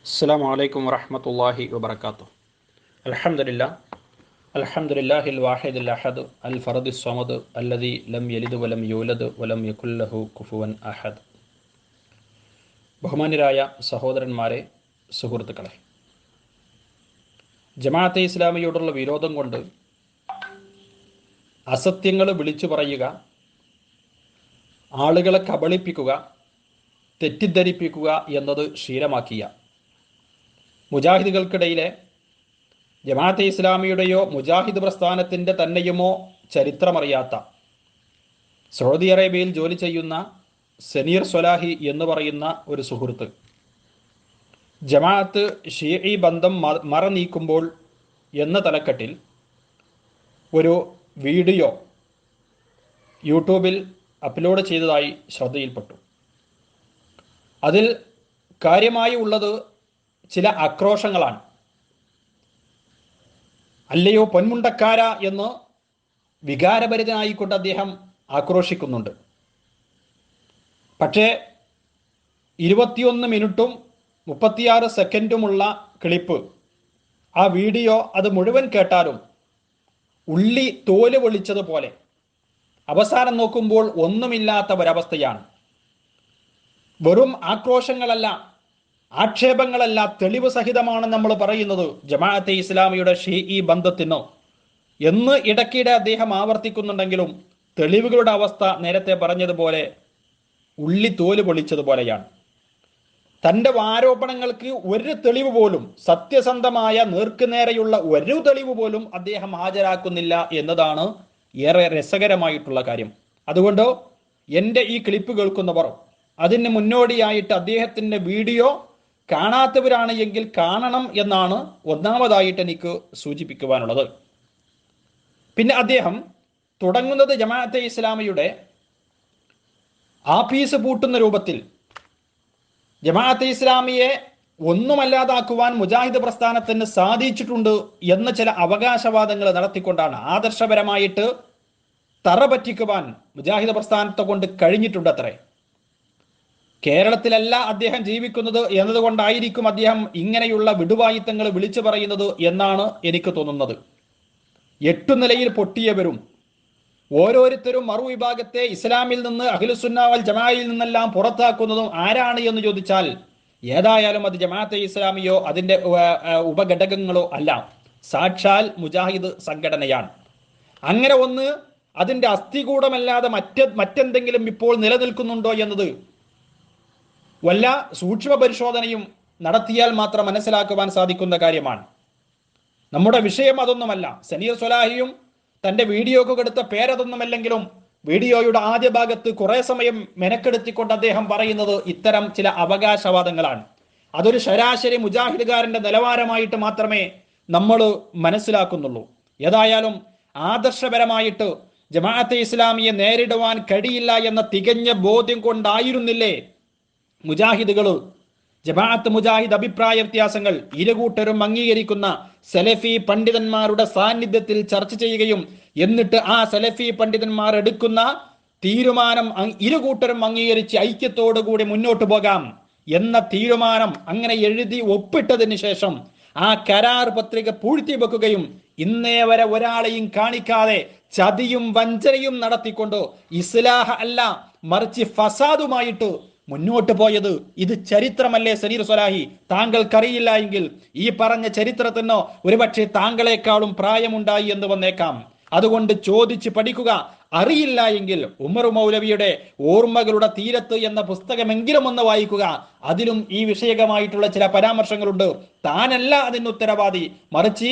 അസ്സലാമു അലൈക്കും വറഹ്മത്തുള്ളാഹി വബറകാതുഹു. അൽഹംദുലില്ലാഹിൽ വാഹിദിൽ അഹദ് അൽ ഫർദിസ് സ്വമദ് അല്ലദീ ലം യലിദ് വലം യൂലദ് വലം യകുൽ ലഹു കുഫുവൻ അഹദ്. ബഹുമാന്യരായ സഹോദരന്മാരെ, സുഹൃത്തുക്കളെ, ജമാഅത്തെ ഇസ്ലാമിയോടുള്ള വിരോധം കൊണ്ട് അസത്യങ്ങൾ വിളിച്ചു പറയുക, ആളുകളെ കബളിപ്പിക്കുക, തെറ്റിദ്ധരിപ്പിക്കുക എന്നത് ശീലമാക്കിയ മുജാഹിദുകൾക്കിടയിലെ ജമാഅത്തെ ഇസ്ലാമിയുടെയോ മുജാഹിദ് പ്രസ്ഥാനത്തിൻ്റെ തന്നെയുമോ ചരിത്രമറിയാത്ത സൗദി അറേബ്യയിൽ ജോലി ചെയ്യുന്ന സനീർ സ്വലാഹി എന്ന് പറയുന്ന ഒരു സുഹൃത്ത് ജമാഅത്ത് ഷീഈ ബന്ധം മറനീക്കുമ്പോൾ എന്ന തലക്കെട്ടിൽ ഒരു വീഡിയോ യൂട്യൂബിൽ അപ്ലോഡ് ചെയ്തതായി ശ്രദ്ധയിൽപ്പെട്ടു. അതിൽ കാര്യമായി ഉള്ളത് ചില ആക്രോശങ്ങളാണ്. അല്ലയോ പൊന്മുണ്ടക്കാര എന്ന് വികാരഭരിതനായിക്കൊണ്ട് അദ്ദേഹം ആക്രോശിക്കുന്നുണ്ട്. പക്ഷേ 21 മിനിറ്റും 36 സെക്കൻഡുമുള്ള ക്ലിപ്പ്, ആ വീഡിയോ അത് മുഴുവൻ കേട്ടാലും ഉള്ളി തോല് പൊളിച്ചതുപോലെ അവസാനം നോക്കുമ്പോൾ ഒന്നുമില്ലാത്ത ഒരവസ്ഥയാണ്. വെറും ആക്രോശങ്ങളല്ല, ആക്ഷേപങ്ങളല്ല, തെളിവ് സഹിതമാണ് നമ്മൾ പറയുന്നത് ജമാഅത്തെ ഇസ്ലാമിയുടെ ഷീഈ ബന്ധത്തിനോ എന്ന് ഇടയ്ക്കിടെ അദ്ദേഹം ആവർത്തിക്കുന്നുണ്ടെങ്കിലും തെളിവുകളുടെ അവസ്ഥ നേരത്തെ പറഞ്ഞതുപോലെ ഉള്ളി തോല് പൊളിച്ചതുപോലെയാണ്. തൻ്റെ ആരോപണങ്ങൾക്ക് ഒരു തെളിവ് പോലും, സത്യസന്ധമായ നേർക്കുനേരെയുള്ള ഒരു തെളിവ് പോലും അദ്ദേഹം ഹാജരാക്കുന്നില്ല എന്നതാണ് ഏറെ രസകരമായിട്ടുള്ള കാര്യം. അതുകൊണ്ട് എൻ്റെ ഈ ക്ലിപ്പ് കേൾക്കുന്നവർ അതിന് മുന്നോടിയായിട്ട് അദ്ദേഹത്തിൻ്റെ വീഡിയോ കാണാത്തവരാണ് എങ്കിൽ കാണണം എന്നാണ് ഒന്നാമതായിട്ട് എനിക്ക് സൂചിപ്പിക്കുവാനുള്ളത്. പിന്നെ അദ്ദേഹം തുടങ്ങുന്നത് ജമാഅത്തെ ഇസ്ലാമിയുടെ ആഫീസ് പൂട്ടുന്ന രൂപത്തിൽ ജമാഅത്തെ ഇസ്ലാമിയെ ഒന്നുമല്ലാതാക്കുവാൻ മുജാഹിദ് പ്രസ്ഥാനത്തിന് സാധിച്ചിട്ടുണ്ട് എന്ന ചില അവകാശവാദങ്ങൾ നടത്തിക്കൊണ്ടാണ്. ആദർശപരമായിട്ട് തറ പറ്റിക്കുവാൻ മുജാഹിദ് പ്രസ്ഥാനത്തെ കൊണ്ട് കഴിഞ്ഞിട്ടുണ്ടത്രേ. കേരളത്തിലല്ല അദ്ദേഹം ജീവിക്കുന്നത് എന്നതുകൊണ്ടായിരിക്കും അദ്ദേഹം ഇങ്ങനെയുള്ള വിടുവായിത്തങ്ങൾ വിളിച്ചു പറയുന്നത് എന്നാണ് എനിക്ക് തോന്നുന്നത്. 8 നിലയിൽ പൊട്ടിയവരും ഓരോരുത്തരും മറുവിഭാഗത്തെ ഇസ്ലാമിൽ നിന്ന്, അഹ്ലുസുന്ന വൽ ജമാഅയിൽ നിന്നെല്ലാം പുറത്താക്കുന്നതും ആരാണ് എന്ന് ചോദിച്ചാൽ ഏതായാലും അത് ജമാഅത്തെ ഇസ്ലാമിയോ അതിൻ്റെ ഉപഘടകങ്ങളോ അല്ല, സാക്ഷാൽ മുജാഹിദ് സംഘടനയാണ്. അങ്ങനെ ഒന്ന് അതിൻ്റെ അസ്ഥികൂടമല്ലാതെ മറ്റെന്തെങ്കിലും ഇപ്പോൾ നിലനിൽക്കുന്നുണ്ടോ എന്നത് വല്ല സൂക്ഷ്മ പരിശോധനയും നടത്തിയാൽ മാത്രം മനസ്സിലാക്കുവാൻ സാധിക്കുന്ന കാര്യമാണ്. നമ്മുടെ വിഷയം അതൊന്നുമല്ല. സനീർ സ്വലാഹിയും തൻ്റെ വീഡിയോക്ക് കൊടുത്ത പേരതൊന്നുമല്ലെങ്കിലും വീഡിയോയുടെ ആദ്യ ഭാഗത്ത് കുറെ സമയം മെനക്കെടുത്തിക്കൊണ്ട് അദ്ദേഹം പറയുന്നത് ഇത്തരം ചില അവകാശവാദങ്ങളാണ്. അതൊരു ശരാശരി മുജാഹിദുകാരൻ്റെ നിലവാരമായിട്ട് മാത്രമേ നമ്മൾ മനസ്സിലാക്കുന്നുള്ളൂ. ഏതായാലും ആദർശപരമായിട്ട് ജമാഅത്തെ ഇസ്ലാമിയെ നേരിടുവാൻ കഴിയില്ല എന്ന തികഞ്ഞ ബോധ്യം കൊണ്ടായിരുന്നില്ലേ മുജാഹിദുകൾ ജമാഅത്ത് മുജാഹിദ് അഭിപ്രായ വ്യത്യാസങ്ങൾ ഇരുകൂട്ടരും അംഗീകരിക്കുന്ന സലഫി പണ്ഡിതന്മാരുടെ സാന്നിധ്യത്തിൽ ചർച്ച ചെയ്യുകയും എന്നിട്ട് ആ സലഫി പണ്ഡിതന്മാർ എടുക്കുന്ന തീരുമാനം ഇരുകൂട്ടരും അംഗീകരിച്ച് ഐക്യത്തോടുകൂടി മുന്നോട്ട് പോകാം എന്ന തീരുമാനം അങ്ങനെ എഴുതി ഒപ്പിട്ടതിന് ശേഷം ആ കരാർ പത്രിക പൂഴ്ത്തി വെക്കുകയും ഇന്നേ വരെ ഒരാളെയും കാണിക്കാതെ ചതിയും വഞ്ചനയും നടത്തിക്കൊണ്ട് ഇസ്ലാഹ അല്ല മറിച്ച് ഫസാദുമായിട്ട് മുന്നോട്ട് പോയത് ഇത് ചരിത്രമല്ലേ സനീർ സ്വലാഹി? താങ്കൾക്കറിയില്ല എങ്കിൽ ഈ പറഞ്ഞ ചരിത്രത്തിനോ ഒരുപക്ഷെ താങ്കളെക്കാളും പ്രായമുണ്ടായി എന്ന് വന്നേക്കാം. അതുകൊണ്ട് ചോദിച്ച് പഠിക്കുക. അറിയില്ല എങ്കിൽ ഉമർ മൗലവിയുടെ ഓർമ്മകളുടെ തീരത്ത് എന്ന പുസ്തകമെങ്കിലും ഒന്ന് വായിക്കുക. അതിലും ഈ വിഷയകമായിട്ടുള്ള ചില പരാമർശങ്ങളുണ്ട്. താനല്ല അതിന് ഉത്തരവാദി, മറിച്ച്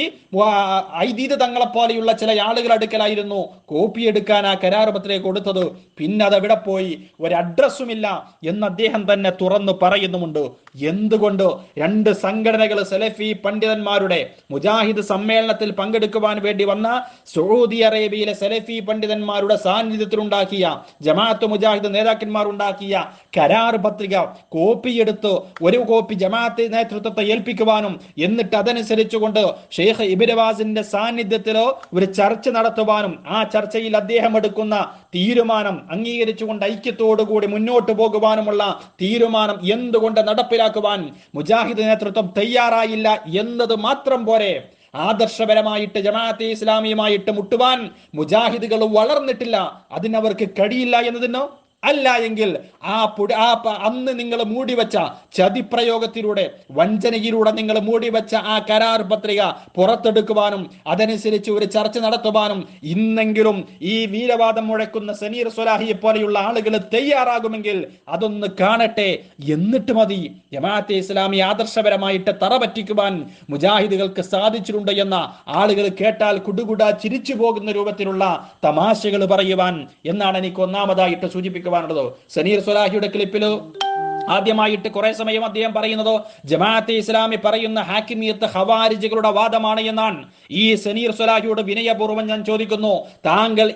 ഐദീദ് തങ്ങളെപ്പോലെയുള്ള ചില ആളുകൾ അടുക്കലായിരുന്നു കോപ്പി എടുക്കാൻ ആ കരാർ പത്രിക കൊടുത്തത്. പിന്നെ അതെവിടെ പോയി, ഒരു അഡ്രസ്സുമില്ല എന്ന് അദ്ദേഹം തന്നെ തുറന്നു പറയുന്നുമുണ്ട്. എന്തുകൊണ്ട് രണ്ട് സംഘടനകൾ സലഫി പണ്ഡിതന്മാരുടെ മുജാഹിദ് സമ്മേളനത്തിൽ പങ്കെടുക്കുവാൻ വേണ്ടി വന്ന സൗദി അറേബ്യയിലെ സലഫി പണ്ഡിതന്മാരുടെ സാന്നിധ്യത്തിലുണ്ടാക്കിയ ജമാഅത്ത് മുജാഹിദ് നേതാക്കന്മാർ ഉണ്ടാക്കിയ കരാർ പത്രിക കോപ്പി എഴുതിയെടുത്ത് ഒരു കോപ്പി ജമാഅത്ത് നേതൃത്വത്തെ ഏൽപ്പിക്കുവാനും എന്നിട്ട് അതനുസരിച്ചുകൊണ്ട് ഷെയ്ഖ് ഇബ്നു ബാസിന്റെ സാന്നിധ്യത്തിലോ ഒരു ചർച്ച നടത്തുവാനും ആ ചർച്ചയിൽ അദ്ദേഹം എടുക്കുന്ന തീരുമാനം അംഗീകരിച്ചുകൊണ്ട് ഐക്യത്തോടുകൂടി മുന്നോട്ട് പോകുവാനുമുള്ള തീരുമാനം എന്തുകൊണ്ട് നടപ്പിലാക്കുവാൻ മുജാഹിദ് നേതൃത്വം തയ്യാറായില്ല എന്നത് മാത്രം പോരെ, ആദർശപരമായിട്ട് ജമാഅത്തെ ഇസ്ലാമിയുമായിട്ട് മുട്ടുവാൻ മുജാഹിദുകൾ വളർന്നിട്ടില്ല, അതിനവർക്ക് കഴിയില്ല എന്നതിനോ അല്ല എങ്കിൽ അന്ന് നിങ്ങൾ മൂടിവെച്ച ചതിപ്രയോഗത്തിലൂടെ വഞ്ചനയിലൂടെ നിങ്ങൾ മൂടിവെച്ച ആ കരാർ പത്രിക പുറത്തെടുക്കുവാനും അതനുസരിച്ച് ഒരു ചർച്ച നടത്തുവാനും ഇന്നെങ്കിലും ഈ വീരവാദം മുഴക്കുന്ന സനീർ സ്വലാഹിയെ പോലെയുള്ള ആളുകൾ തയ്യാറാകുമെങ്കിൽ അതൊന്ന് കാണട്ടെ, എന്നിട്ട് മതി ജമാഅത്തെ ഇസ്ലാമി ആദർശപരമായിട്ട് തറ പറ്റിക്കുവാൻ മുജാഹിദുകൾക്ക് സാധിച്ചിട്ടുണ്ട് എന്ന ആളുകൾ കേട്ടാൽ കുടുകുട ചിരിച്ചു പോകുന്ന രൂപത്തിലുള്ള തമാശകൾ പറയുവാൻ എന്നാണ് എനിക്ക് ഒന്നാമതായിട്ട് സൂചിപ്പിക്കുന്നത്. സനീർ സ്വലാഹിയുടെ ക്ലിപ്പില് ആദ്യമായിട്ട് കുറെ സമയം അദ്ദേഹം പറയുന്നത് ജമാഅത്തെ ഇസ്ലാമി പറയുന്ന ഹാക്കിമിയത്ത് ഖവാരിജികളുടെ വാദമാണ് എന്നാണ്. ഈ സനീർ സ്വലാഹിയോട് വിനയപൂർവ്വം ഞാൻ ചോദിക്കുന്നു, താങ്കൾ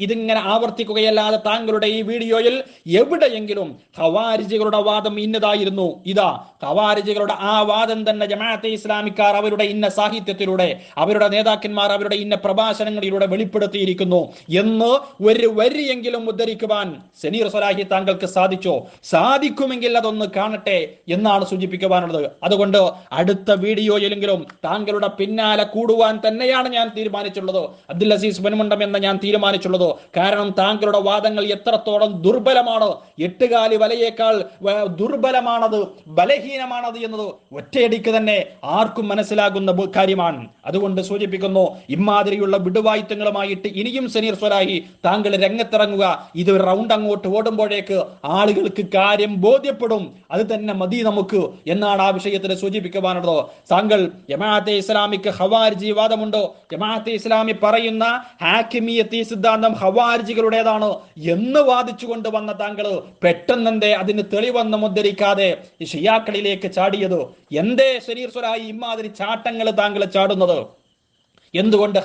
ഇതിങ്ങനെ ആവർത്തിക്കുകയല്ലാതെ താങ്കളുടെ ഈ വീഡിയോയിൽ എവിടെയെങ്കിലും ഖവാരിജികളുടെ വാദം ഇന്നതായിരുന്നു, ഇതാ ഖവാരിജികളുടെ ആ വാദം തന്നെ ജമാഅത്തെ ഇസ്ലാമിക്കാർ അവരുടെ ഇന്ന സാഹിത്യത്തിലൂടെ അവരുടെ നേതാക്കന്മാർ അവരുടെ ഇന്ന പ്രഭാഷണങ്ങളിലൂടെ വെളിപ്പെടുത്തിയിരിക്കുന്നു എന്ന് ഒരു വരിയെങ്കിലും ഉദ്ധരിക്കുവാൻ സനീർ സ്വലാഹി താങ്കൾക്ക് സാധിച്ചോ? സാധിക്കുമെങ്കിൽ അതൊന്ന് കാണട്ടെ എന്നാണ് സൂചിപ്പിക്കുവാനുള്ളത്. അതുകൊണ്ട് അടുത്ത വീഡിയോയിലെങ്കിലും താങ്കളുടെ പിന്നാലെ കൂടുവാൻ തന്നെയാണ് ഞാൻ തീരുമാനിച്ചുള്ളത്, അബ്ദുൽ അസീസ് പൊന്മുണ്ടം എന്ന് ഞാൻ തീരുമാനിച്ചുള്ളത്. കാരണം താങ്കളുടെ വാദങ്ങൾ എത്രത്തോളം ദുർബലമാണ്, എട്ടുകാലി വലയേക്കാൾ ദുർബലമാണത്, ബലഹീനമാണത് എന്നത് ഒറ്റയടിക്ക് തന്നെ ആർക്കും മനസ്സിലാകുന്ന കാര്യമാണ്. അതുകൊണ്ട് സൂചിപ്പിക്കുന്നു, ഇമാതിരിയുള്ള വിടുവായുത്തങ്ങളുമായിട്ട് ഇനിയും സനീർ സ്വലാഹി താങ്കൾ രംഗത്തിറങ്ങുക. ഇത് റൗണ്ട് അങ്ങോട്ട് ഓടുമ്പോഴേക്ക് ആളുകൾക്ക് കാര്യം ബോധ്യപ്പെടും, അത് തന്നെ മതി നമുക്ക് എന്നാണ് ആ വിഷയത്തിൽ സൂചിപ്പിക്കുവാനുള്ളത്. താങ്കൾ ജമാഅത്തെ ഇസ്ലാമിക്ക് ഖവാരിജി വാദമുണ്ടോ, ജമാഅത്തെ ഇസ്ലാമി പറയുന്ന ഹാക്കിമിയത്ത് സിദ്ധാന്തം ഖവാരിജികളുടേതാണ് എന്ന് വാദിച്ചുകൊണ്ട് വന്ന താങ്കൾ പെട്ടെന്നെന്തേ അതിന് തെളിവെന്ന് മുദ്രിക്കാതെ ഷിയാക്കളിലേക്ക് ചാടിയത്? എന്തേ സനീർ സ്വലാഹി ഇമാതിരി ചാട്ടങ്ങൾ താങ്കൾ ചാടുന്നത്? എന്തുകൊണ്ട്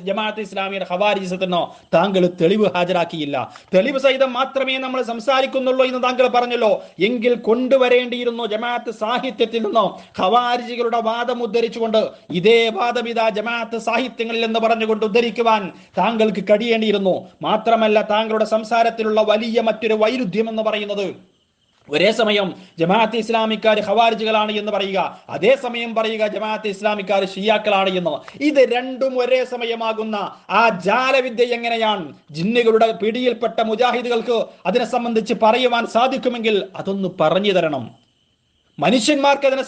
ജമാഅത്തെ ഇസ്ലാമിയുടെ ഖവാരിസത്തിനോ താങ്കൾ തെളിവ് ഹാജരാക്കിയില്ല? തെളിവ് സഹിതം മാത്രമേ നമ്മൾ സംസാരിക്കുന്നുള്ളൂ എന്ന് താങ്കൾ പറഞ്ഞല്ലോ. എങ്കിൽ കൊണ്ടുവരേണ്ടിയിരുന്നു ജമാഅത്ത് സാഹിത്യത്തിൽ നിന്നോ ഖവാരിജികളുടെ വാദം ഉദ്ധരിച്ചുകൊണ്ട് ഇതേ വാദം ഇതാ ജമാഅത്ത് സാഹിത്യങ്ങളിൽ എന്ന് പറഞ്ഞുകൊണ്ട് ഉദ്ധരിക്കുവാൻ താങ്കൾക്ക് കഴിയേണ്ടിയിരുന്നു. മാത്രമല്ല, താങ്കളുടെ സംസാരത്തിലുള്ള വലിയ മറ്റൊരു വൈരുദ്ധ്യം എന്ന് പറയുന്നത്, ഒരേ സമയം ജമാഅത്തെ ഇസ്ലാമിക്കാർ ഖവാരിജികളാണ് എന്ന് പറയുക, അതേസമയം പറയുക ജമാഅത്തെ ഇസ്ലാമിക്കാർ ഷിയാക്കളാണ് എന്ന്. ഇത് രണ്ടും ഒരേ സമയമാകുന്ന ആ ജാലവിദ്യ എങ്ങനെയാണ് ജിന്നുകളുടെ പിടിയിൽപ്പെട്ട മുജാഹിദുകൾക്ക് അതിനെ സംബന്ധിച്ച് പറയുവാൻ സാധിക്കുമെങ്കിൽ അതൊന്ന് പറഞ്ഞു തരണം. മനുഷ്യന്മാർക്ക് അതിനെ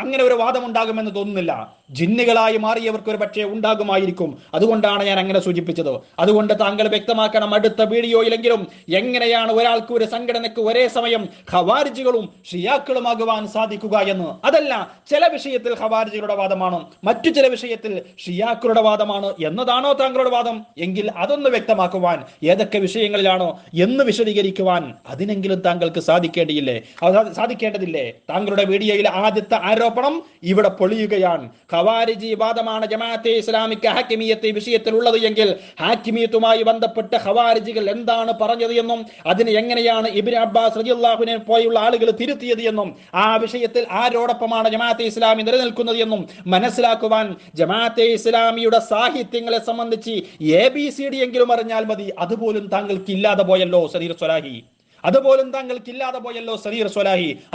അങ്ങനെ ഒരു വാദം ഉണ്ടാകുമെന്ന് തോന്നുന്നില്ല. ജിന്നുകളായി മാറിയവർക്ക് ഒരു പക്ഷേ ഉണ്ടാകുമായിരിക്കും. അതുകൊണ്ടാണ് ഞാൻ അങ്ങനെ സൂചിപ്പിച്ചത്. അതുകൊണ്ട് താങ്കൾ വ്യക്തമാക്കണം അടുത്ത വീഡിയോയിലെങ്കിലും എങ്ങനെയാണ് ഒരാൾക്ക് ഒരു സംഘടനയ്ക്ക് ഒരേ സമയം ഖവാരിജികളും ഷിയാക്കളുമാകുവാൻ സാധിക്കുക എന്ന്. അതല്ല, ചില വിഷയത്തിൽ ഖവാരിജികളുടെ വാദമാണ്, മറ്റു ചില വിഷയത്തിൽ ഷിയാക്കളുടെ വാദമാണ് എന്നതാണോ താങ്കളുടെ വാദം? എങ്കിൽ അതൊന്ന് വ്യക്തമാക്കുവാൻ, ഏതൊക്കെ വിഷയങ്ങളിലാണോ എന്ന് വിശദീകരിക്കുവാൻ അതിനെങ്കിലും താങ്കൾക്ക് സാധിക്കേണ്ടതില്ലേ? താങ്കളുടെ വീഡിയോയിലെ ആദ്യത്തെ ആരോപണം ഇവിടെ പൊളിയുകയാണ്. ഖവാരിജി വാദമാണ് ജമാഅത്തെ ഇസ്ലാമിക്ക് ഹാക്കിമിയത്ത് വിഷയത്തിൽ ഉള്ളത് എങ്കിൽ ഹാക്കിമിയത്തുമായി ബന്ധപ്പെട്ട് ഖവാരിജികൾ എന്താണ് പറഞ്ഞത് എന്നും അതിന് എങ്ങനെയാണ് ഇബ്നു അബ്ബാസ് റളിയല്ലാഹുവിനെ പോലുള്ള ആളുകൾ തിരുത്തിയത് എന്നും ആ വിഷയത്തിൽ ആരോടൊപ്പമാണ് ജമാഅത്തെ ഇസ്ലാമി നിലനിൽക്കുന്നത് എന്നും മനസ്സിലാക്കുവാൻ ജമാഅത്തെ ഇസ്ലാമിയുടെ സാഹിത്യങ്ങളെ സംബന്ധിച്ച് ABCD എങ്കിലും അറിഞ്ഞാൽ മതി. അതുപോലും താങ്കൾക്ക് ഇല്ലാതെ പോയല്ലോ സനീർ സ്വലാഹി.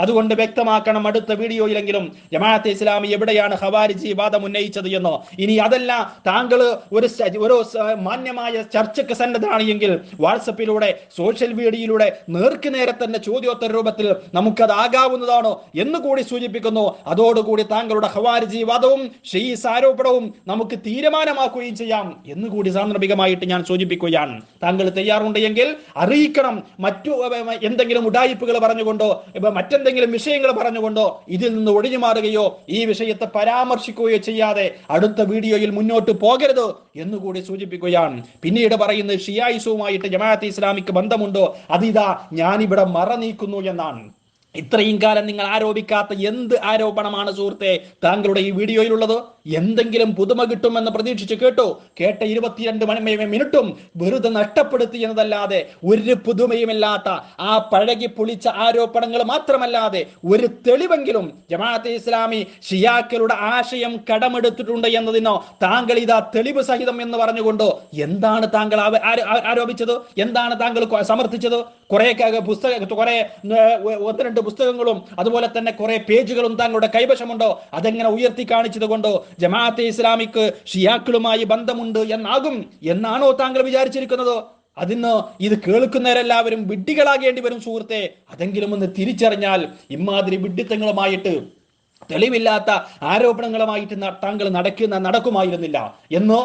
അതുകൊണ്ട് വ്യക്തമാക്കണം അടുത്ത വീഡിയോയിലെങ്കിലും ജമാഅത്തെ ഇസ്ലാമി എവിടെയാണ് ഖവാരിജി വാദം ഉന്നയിച്ചത് എന്ന്. ഇനി അതല്ല, താങ്കൾ ഒരു മാന്യമായ ചർച്ചയ്ക്ക് സന്നദ്ധമാണ് എങ്കിൽ വാട്സപ്പിലൂടെ സോഷ്യൽ മീഡിയയിലൂടെ നേർക്ക് നേരെ തന്നെ ചോദ്യോത്തര രൂപത്തിൽ നമുക്കത് ആകാവുന്നതാണ് എന്ന് കൂടി സൂചിപ്പിക്കുന്നു. അതോടുകൂടി താങ്കളുടെ ഖവാരിജി വാദവും ഷീസ് ആരോപണവും നമുക്ക് തീരുമാനമാക്കുകയും ചെയ്യാം എന്നുകൂടി സാന്ദർഭികമായിട്ട് ഞാൻ സൂചിപ്പിക്കുകയാണ്. താങ്കൾ തയ്യാറുണ്ടെങ്കിൽ അറിയിക്കണം. മറ്റു എന്തെങ്കിലും ഉഡായിപ്പുകൾ പറഞ്ഞുകൊണ്ടോ മറ്റെന്തെങ്കിലും വിഷയങ്ങൾ പറഞ്ഞുകൊണ്ടോ ഇതിൽ നിന്ന് ഒഴിഞ്ഞു മാറുകയോ ഈ വിഷയത്തെ പരാമർശിക്കുകയോ ചെയ്യാതെ അടുത്ത വീഡിയോയിൽ മുന്നോട്ട് പോകരുത് എന്നുകൂടി സൂചിപ്പിക്കുകയാണ്. പിന്നീട് പറയുന്നത് ഷിയായിസവുമായിട്ട് ജമാഅത്തെ ഇസ്ലാമിക്ക് ബന്ധമുണ്ടോ, അതിതാ ഞാനിവിടെ മറ നീക്കുന്നു എന്നാണ്. ഇത്രയും കാലം നിങ്ങൾ ആരോപിക്കാത്ത എന്ത് ആരോപണമാണ് സുഹൃത്തെ താങ്കളുടെ ഈ വീഡിയോയിലുള്ളത്? എന്തെങ്കിലും പുതുമ കിട്ടുമെന്ന് പ്രതീക്ഷിച്ച് കേട്ട 22 മിനിറ്റും വെറുതെ നഷ്ടപ്പെടുത്തി എന്നതല്ലാതെ ഒരു പുതുമയുമില്ലാത്ത ആ പഴകി പുളിച്ച ആരോപണങ്ങൾ മാത്രമല്ലാതെ ഒരു തെളിവെങ്കിലും ജമാഅത്തെ ഇസ്ലാമി ഷിയാക്കളുടെ ആശയം കടമെടുത്തിട്ടുണ്ട് എന്നതിനോ താങ്കൾ ഇതാ തെളിവ് സഹിതം എന്ന് പറഞ്ഞുകൊണ്ടോ എന്താണ് താങ്കൾ ആരോപിച്ചത്? എന്താണ് താങ്കൾ സമർത്ഥിച്ചത്? കുറെ ഒന്ന് രണ്ട് പുസ്തകങ്ങളും അതുപോലെ തന്നെ കുറെ പേജുകളും താങ്കളുടെ കൈവശമുണ്ടോ? അതെങ്ങനെ ഉയർത്തി കാണിച്ചത് കൊണ്ടോ ജമാഅത്തെ ഇസ്ലാമിക്ക് ഷിയാക്കളുമായി ബന്ധമുണ്ട് എന്നാണോ താങ്കൾ വിചാരിച്ചിരിക്കുന്നത്? അതിന് ഇത് കേൾക്കുന്നവരെല്ലാവരും വിഡ്ഢികളാകേണ്ടി വരും സുഹൃത്തെ. അതെങ്കിലും ഒന്ന് തിരിച്ചറിഞ്ഞാൽ ഇമാതിരി വിഡ്ഢിത്തങ്ങളുമായിട്ട്, തെളിവില്ലാത്ത ആരോപണങ്ങളുമായിട്ട് താങ്കൾ നടക്കുമായിരുന്നില്ല എന്ന്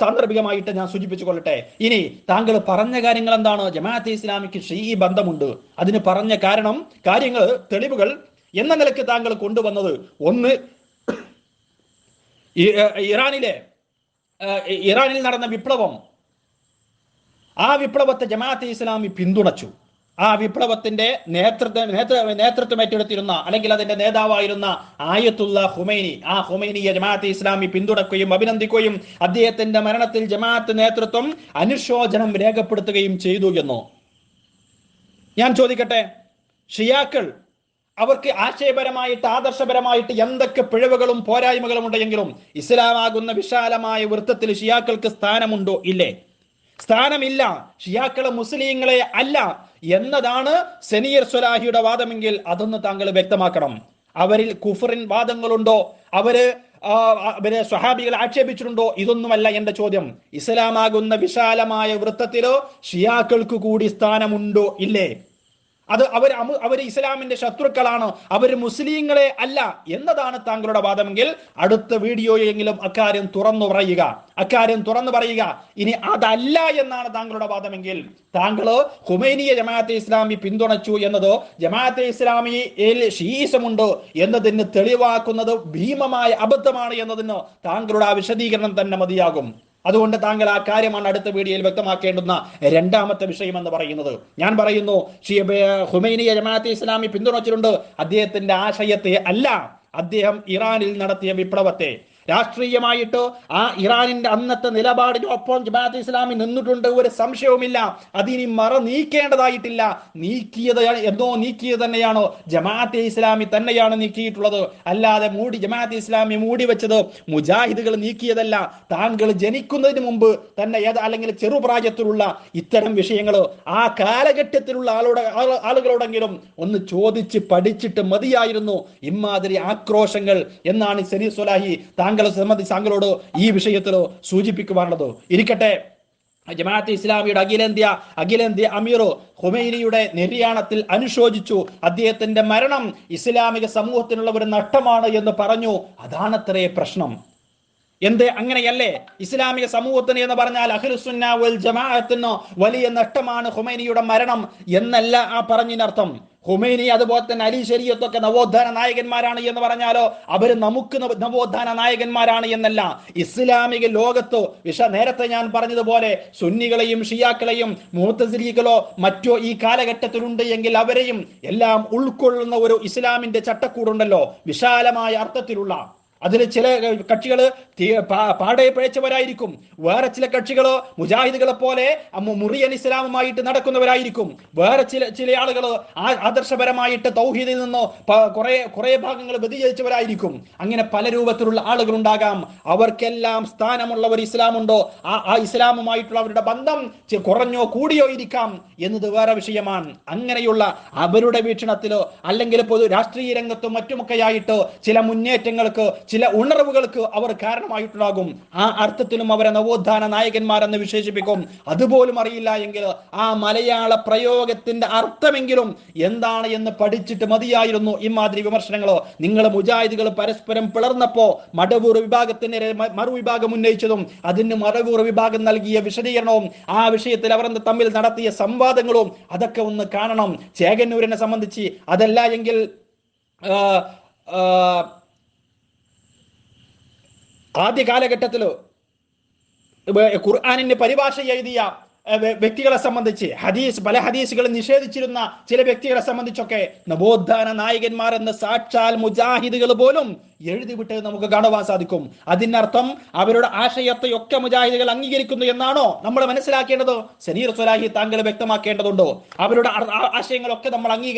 സാന്ദർഭികമായിട്ട് ഞാൻ സൂചിപ്പിച്ചു കൊള്ളട്ടെ. ഇനി താങ്കൾ പറഞ്ഞ കാര്യങ്ങൾ എന്താണ്? ജമാഅത്തെ ഇസ്ലാമിക്ക് ഷീഈ ബന്ധമുണ്ട്. അതിന് പറഞ്ഞ കാര്യങ്ങൾ, തെളിവുകൾ എന്ന നിലയ്ക്ക് താങ്കൾ കൊണ്ടുവന്നത്, ഒന്ന്, ഇറാനിൽ നടന്ന വിപ്ലവം, ആ വിപ്ലവത്തെ ജമാഅത്തെ ഇസ്ലാമി പിന്തുണച്ചു. ആ വിപ്ലവത്തിന്റെ നേതൃത്വം ഏറ്റെടുത്തിരുന്ന അല്ലെങ്കിൽ അതിന്റെ നേതാവായിരുന്ന ആയത്തുള്ള ഖുമൈനി, ആ ഖുമൈനിയെ ജമാഅത്തെ ഇസ്ലാമി പിന്തുണക്കുകയും അഭിനന്ദിക്കുകയും അദ്ദേഹത്തിന്റെ മരണത്തിൽ ജമാഅത്ത് നേതൃത്വം അനുശോചനം രേഖപ്പെടുത്തുകയും ചെയ്തു എന്നോ? ഞാൻ ചോദിക്കട്ടെ, ഷിയാക്കൾ അവർക്ക് ആശയപരമായിട്ട് ആദർശപരമായിട്ട് എന്തൊക്കെ പിഴവുകളും പോരായ്മകളും ഉണ്ടെങ്കിലും ഇസ്ലാമാകുന്ന വിശാലമായ വൃത്തത്തിൽ ഷിയാക്കൾക്ക് സ്ഥാനമുണ്ടോ? ഇല്ലേ? സ്ഥാനമില്ല. ഷിയാക്കളെ മുസ്ലിങ്ങളെ അല്ല എന്നതാണ് സനീർ സ്വലാഹിയുടെ വാദമെങ്കിൽ അതൊന്ന് താങ്കൾ വ്യക്തമാക്കണം. അവരിൽ കുഫറിൻ വാദങ്ങളുണ്ടോ? അവര് സ്വഹാബികളെ ആക്ഷേപിച്ചിട്ടുണ്ടോ? ഇതൊന്നുമല്ല എന്റെ ചോദ്യം. ഇസ്ലാമാകുന്ന വിശാലമായ വൃത്തത്തിലോ ഷിയാക്കൾക്ക് കൂടി സ്ഥാനമുണ്ടോ? ഇല്ലേ? അത് അവർ ഇസ്ലാമിന്റെ ശത്രുക്കളാണ്, അവർ മുസ്ലിങ്ങളെ അല്ല എന്നതാണ് താങ്കളുടെ വാദമെങ്കിൽ അടുത്ത വീഡിയോയെങ്കിലും അക്കാര്യം തുറന്നു പറയുക. ഇനി അതല്ല എന്നാണ് താങ്കളുടെ വാദമെങ്കിൽ താങ്കൾ ഖുമൈനിയെ ജമാഅത്തെ ഇസ്ലാമി പിന്തുണച്ചു എന്നതോ ജമാഅത്തെ ഇസ്ലാമിയിൽ ഷീയിസമുണ്ട് എന്നതിന് തെളിവാക്കുന്നത് ഭീമമായ അബദ്ധമാണ് എന്നതിന് താങ്കളുടെ ആ വിശദീകരണം തന്നെ മതിയാകും. അതുകൊണ്ട് താങ്കൾ ആ കാര്യമാണ് അടുത്ത വീഡിയോയിൽ വ്യക്തമാക്കേണ്ടുന്ന രണ്ടാമത്തെ വിഷയം എന്ന് പറയുന്നത്. ഞാൻ പറയുന്നു, ഖുമൈനിയെ ജമാഅത്തെ ഇസ്ലാമി പിന്തുണച്ചിട്ടുണ്ട് അദ്ദേഹത്തിന്റെ ആശയത്തെ അല്ല, അദ്ദേഹം ഇറാനിൽ നടത്തിയ വിപ്ലവത്തെ. രാഷ്ട്രീയമായിട്ട് ആ ഇറാനിന്റെ അന്നത്തെ നിലപാടിനൊപ്പം ജമാഅത്തെ ഇസ്ലാമി നിന്നിട്ടുണ്ട്, ഒരു സംശയവുമില്ല. അതിനി നീക്കേണ്ടതായിട്ടില്ല. നീക്കിയത് തന്നെയാണോ ജമാഅത്തെ ഇസ്ലാമി തന്നെയാണ് നീക്കിയിട്ടുള്ളത്, അല്ലാതെ ജമാഅത്തെ ഇസ്ലാമി മൂടി വെച്ചത് മുജാഹിദുകൾ നീക്കിയതല്ല. താങ്കൾ ജനിക്കുന്നതിന് മുമ്പ് തന്നെ അല്ലെങ്കിൽ ചെറുപ്രായത്തിലുള്ള ഇത്തരം വിഷയങ്ങൾ ആ കാലഘട്ടത്തിലുള്ള ആളുകളോടെങ്കിലും ഒന്ന് ചോദിച്ച് പഠിച്ചിട്ട് മതിയായിരുന്നു ഇമാതിരി ആക്രോശങ്ങൾ എന്നാണ് സനീർ സ്വലാഹി താങ്കളോട് ഈ വിഷയത്തിൽ സൂചിപ്പിക്കുവാനുള്ളത്. ഇരിക്കട്ടെ, ജമാഅത്തെ ഇസ്ലാമിയുടെ അഖിലേന്ത്യ അമീർ ഖുമൈനിയുടെ നിര്യാണത്തിൽ അനുശോചിച്ചു. അദ്ദേഹത്തിന്റെ മരണം ഇസ്ലാമിക സമൂഹത്തിനുള്ള ഒരു നഷ്ടമാണ് എന്ന് പറഞ്ഞു. അതാണത്രേ പ്രശ്നം. എന്തേ അങ്ങനെയല്ലേ? ഇസ്ലാമിക സമൂഹത്തിന് എന്ന് പറഞ്ഞാൽ അഹ്ലുസുന്ന വൽ ജമാഅത്തിന് വലിയ നഷ്ടമാണ് ഖുമൈനിയുടെ മരണം എന്നല്ല ആ പറഞ്ഞതിനർത്ഥം. ഖുമൈനി അതുപോലെ തന്നെ അലി ശരീഅത്തൊക്കെ നവോത്ഥാന നായകന്മാരാണ് എന്ന് പറഞ്ഞാലോ അവര് നമുക്ക് നവോത്ഥാന നായകന്മാരാണ് എന്നല്ല. ഇസ്ലാമിക ലോകത്ത് നേരത്തെ ഞാൻ പറഞ്ഞതുപോലെ സുന്നികളെയും ഷിയാക്കളെയും മുഅ്തസിലികളോ മറ്റോ ഈ കാലഘട്ടത്തിലുണ്ട് എങ്കിൽ അവരെയും എല്ലാം ഉൾക്കൊള്ളുന്ന ഒരു ഇസ്ലാമിന്റെ ചട്ടക്കൂടുണ്ടല്ലോ, വിശാലമായ അർത്ഥത്തിലുള്ള. അതിൽ ചില കക്ഷികൾ പാടെ പിഴച്ചവരായിരിക്കും, വേറെ ചില കക്ഷികളോ മുജാഹിദുകളെ പോലെ മുറിയൻ ഇസ്ലാമുമായിട്ട് നടക്കുന്നവരായിരിക്കും, വേറെ ചില ആളുകൾ ആദർശപരമായിട്ട് തൗഹീദിൽ നിന്ന് കുറെ ഭാഗങ്ങൾ വ്യതിചലിച്ചവരായിരിക്കും. അങ്ങനെ പല രൂപത്തിലുള്ള ആളുകൾ ഉണ്ടാകാം. അവർക്കെല്ലാം സ്ഥാനമുള്ള ഒരു ഇസ്ലാമുണ്ടോ, ആ ഇസ്ലാമുമായിട്ടുള്ള അവരുടെ ബന്ധം കുറഞ്ഞോ കൂടിയോ ഇരിക്കാം എന്നത് വേറെ വിഷയമാണ്. അങ്ങനെയുള്ള അവരുടെ വീക്ഷണത്തിലോ അല്ലെങ്കിൽ പൊതു രാഷ്ട്രീയ രംഗത്തും മറ്റുമൊക്കെയായിട്ട് ചില മുന്നേറ്റങ്ങൾക്ക്, ചില ഉണർവുകൾക്ക് അവർ കാരണമായിട്ടുണ്ടാകും. ആ അർത്ഥത്തിലും അവരെ നവോത്ഥാന നായകന്മാരെന്ന് വിശേഷിപ്പിക്കും. അതുപോലും അറിയില്ല എങ്കിൽ ആ മലയാള പ്രയോഗത്തിന്റെ അർത്ഥമെങ്കിലും എന്താണ് എന്ന് പഠിച്ചിട്ട് മതിയായിരുന്നു ഇമാതിരി വിമർശനങ്ങളോ. നിങ്ങൾ മുജാഹിദുകൾ പരസ്പരം പിളർന്നപ്പോ മടവൂർ വിഭാഗത്തിന് മറുവിഭാഗം ഉന്നയിച്ചതും അതിന് മടവൂർ വിഭാഗം നൽകിയ വിശദീകരണവും ആ വിഷയത്തിൽ അവർ തമ്മിൽ നടത്തിയ സംവാദങ്ങളും അതൊക്കെ ഒന്ന് കാണണം. ചേകന്നൂരിനെ സംബന്ധിച്ച് അതല്ല എങ്കിൽ ആദ്യ കാലഘട്ടത്തിൽ ഖുർആനിന്റെ പരിഭാഷ എഴുതിയ വ്യക്തികളെ സംബന്ധിച്ച് പല ഹദീസുകൾ നിഷേധിച്ചിരുന്ന ചില വ്യക്തികളെ സംബന്ധിച്ചൊക്കെ നവോത്ഥാന നായകന്മാരെന്ന് സാക്ഷാൽ മുജാഹിദുകൾ പോലും എഴുതി വിട്ടത് നമുക്ക് കാണുവാൻ സാധിക്കും. അതിനർത്ഥം അവരുടെ ആശയത്തെയൊക്കെ മുജാഹിദുകൾ അംഗീകരിക്കുന്നു എന്നാണോ നമ്മൾ മനസ്സിലാക്കേണ്ടത്? സനീർ സ്വലാഹി താങ്കൾ വ്യക്തമാക്കേണ്ടതുണ്ടോ? അവരുടെ ആശയങ്ങളൊക്കെ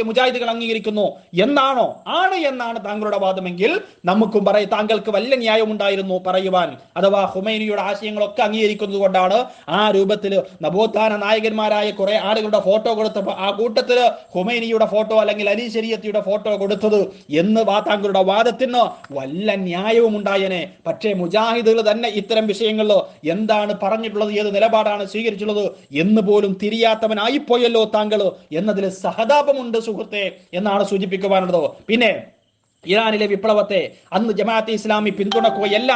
മുജാഹിദുകൾ അംഗീകരിക്കുന്നു എന്നാണോ? ആണ് എന്നാണ് താങ്കളുടെ വാദമെങ്കിൽ നമുക്കും പറയും താങ്കൾക്ക് വല്ല ന്യായം ഉണ്ടായിരുന്നു പറയുവാൻ. അഥവാ ഖുമൈനിയുടെ ആശയങ്ങളൊക്കെ അംഗീകരിക്കുന്നത് കൊണ്ടാണ് ആ രൂപത്തിൽ നവോത്ഥാന നായകന്മാരായ കുറെ ആളുകളുടെ ഫോട്ടോ കൊടുത്തപ്പോൾ ആ കൂട്ടത്തില് ഖുമൈനിയുടെ ഫോട്ടോ അല്ലെങ്കിൽ അലി ശരീഅത്തിയുടെ ഫോട്ടോ കൊടുത്തത് എന്ന് താങ്കളുടെ വാദത്തിന് വല്ല ന്യായവും ഉണ്ടായേനെ. പക്ഷേ മുജാഹിദുകൾ തന്നെ ഇത്തരം വിഷയങ്ങളിൽ എന്താണ് പറഞ്ഞിട്ടുള്ളത്, ഏത് നിലപാടാണ് സ്വീകരിച്ചുള്ളത് എന്ന് പോലും തിരിയാത്തവനായിപ്പോയല്ലോ താങ്കൾ എന്നതിൽ സഹതാപമുണ്ട് സുഹൃത്തെ എന്നാണ് സൂചിപ്പിക്കുവാനുള്ളത്. പിന്നെ ഇറാനിലെ വിപ്ലവത്തെ അന്ന് ജമാഅത്തെ ഇസ്ലാമി പിന്തുണക്കുകയല്ല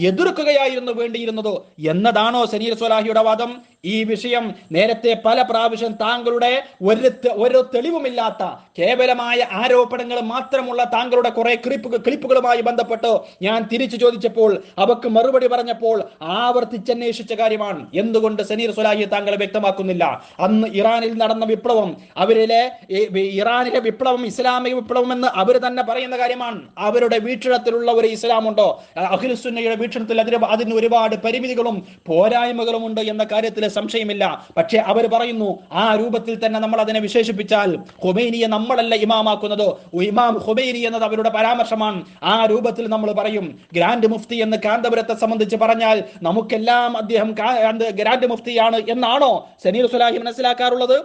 എതിർക്കുകയായിരുന്നു വേണ്ടിയിരുന്നത് എന്നതാണോ സനീർ സ്വലാഹിയുടെ വാദം? ഈ വിഷയം നേരത്തെ പല പ്രാവശ്യം താങ്കളുടെ ഒരു തെളിവുമില്ലാത്ത കേവലമായ ആരോപണങ്ങൾ മാത്രമുള്ള താങ്കളുടെ കുറെ ക്ലിപ്പുകളുമായി ബന്ധപ്പെട്ട് ഞാൻ തിരിച്ചു ചോദിച്ചപ്പോൾ അവക്ക് മറുപടി പറഞ്ഞപ്പോൾ ആവർത്തിച്ചന്വേഷിച്ച കാര്യമാണ്. എന്തുകൊണ്ട് സനീർ സ്വലാഹി താങ്കൾ വ്യക്തമാക്കുന്നില്ല? അന്ന് ഇറാനിൽ നടന്ന വിപ്ലവം, ഇറാനിലെ വിപ്ലവം ഇസ്ലാമിക വിപ്ലവം എന്ന് അവർ തന്നെ പറയുന്ന കാര്യമാണ്. അവരുടെ വീക്ഷണത്തിലുള്ള ഒരു ഇസ്ലാമുണ്ടോ? അഹ്ലുസുന്നയുടെ വീക്ഷണത്തിൽ അതിന് ഒരുപാട് പരിമിതികളും പോരായ്മകളും ഉണ്ട് എന്ന കാര്യത്തിൽ സംശയമില്ല. പക്ഷേ അവർ പറയുന്നു ആ രൂപത്തിൽ തന്നെ നമ്മൾ അതിനെ വിശേഷിപ്പിച്ചാൽ ഖുമൈനിയെ നമ്മളല്ല ഇമാമാക്കുന്നത്, ഇമാം ഖുമൈനി എന്നത് അവരുടെ പരാമർശമാണ്. ആ രൂപത്തിൽ നമ്മൾ പറയും. ഗ്രാൻഡ് മുഫ്തി എന്ന് കാന്തപുരത്തെ സംബന്ധിച്ച് പറഞ്ഞാൽ നമുക്കെല്ലാം അദ്ദേഹം ഗ്രാൻഡ് മുഫ്തിയാണ് എന്നാണോ സനീർ സ്വലാഹി മനസ്സിലാക്കാറുള്ളത്?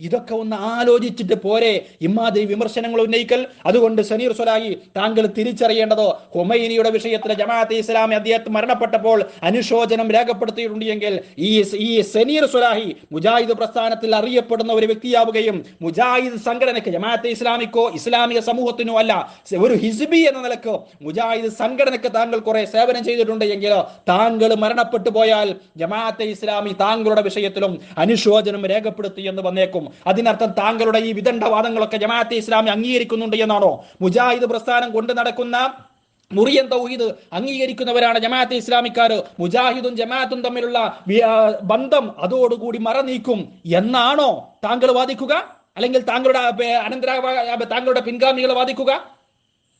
ഇതൊക്കെ ഒന്ന് ആലോചിച്ചിട്ട് പോരെ ഇമാതിരി വിമർശനങ്ങൾ ഉന്നയിക്കൽ. അതുകൊണ്ട് സനീർ സ്വലാഹി താങ്കൾ തിരിച്ചറിയേണ്ടത് ഖുമൈനിയുടെ വിഷയത്തിൽ ജമാഅത്തെ ഇസ്ലാമി അദ്ദേഹത്തെ മരണപ്പെട്ടപ്പോൾ അനുശോചനം രേഖപ്പെടുത്തിയിട്ടുണ്ടെങ്കിൽ ഈ സനീർ സ്വലാഹി മുജാഹിദ് പ്രസ്ഥാനത്തിൽ അറിയപ്പെടുന്ന ഒരു വ്യക്തിയാവുകയും മുജാഹിദ് സംഘടനയ്ക്ക് ജമാഅത്തെ ഇസ്ലാമിക്കോ ഇസ്ലാമിക സമൂഹത്തിനോ അല്ല ഒരു ഹിസ്ബി എന്ന നിലക്ക് മുജാഹിദ് സംഘടനയ്ക്ക് താങ്കൾ കുറെ സേവനം ചെയ്തിട്ടുണ്ടെങ്കിൽ താങ്കൾ മരണപ്പെട്ടു പോയാൽ ജമാഅത്തെ ഇസ്ലാമി താങ്കളുടെ വിഷയത്തിലും അനുശോചനം രേഖപ്പെടുത്തി എന്ന് വന്നേക്കും. അതിനർത്ഥം താങ്കളുടെ ഈ വിദണ്ഡവാദങ്ങളൊക്കെ ജമാഅത്തെ ഇസ്ലാമി അംഗീകരിക്കുന്നുണ്ട് എന്നാണോ? മുജാഹിദ് പ്രസ്ഥാനം കൊണ്ട് നടക്കുന്ന മുറിയൻ തൗഹീദ് അംഗീകരിക്കുന്നവരാണ് ജമാഅത്തെ ഇസ്ലാമിക്കാർ. മുജാഹിദും ജമാഅത്തും തമ്മിലുള്ള ബന്ധം അതോടുകൂടി മറനീക്കും എന്നാണോ താങ്കൾ വാദിക്കുക? അല്ലെങ്കിൽ താങ്കളുടെ പിൻഗാമികൾ വാദിക്കുക?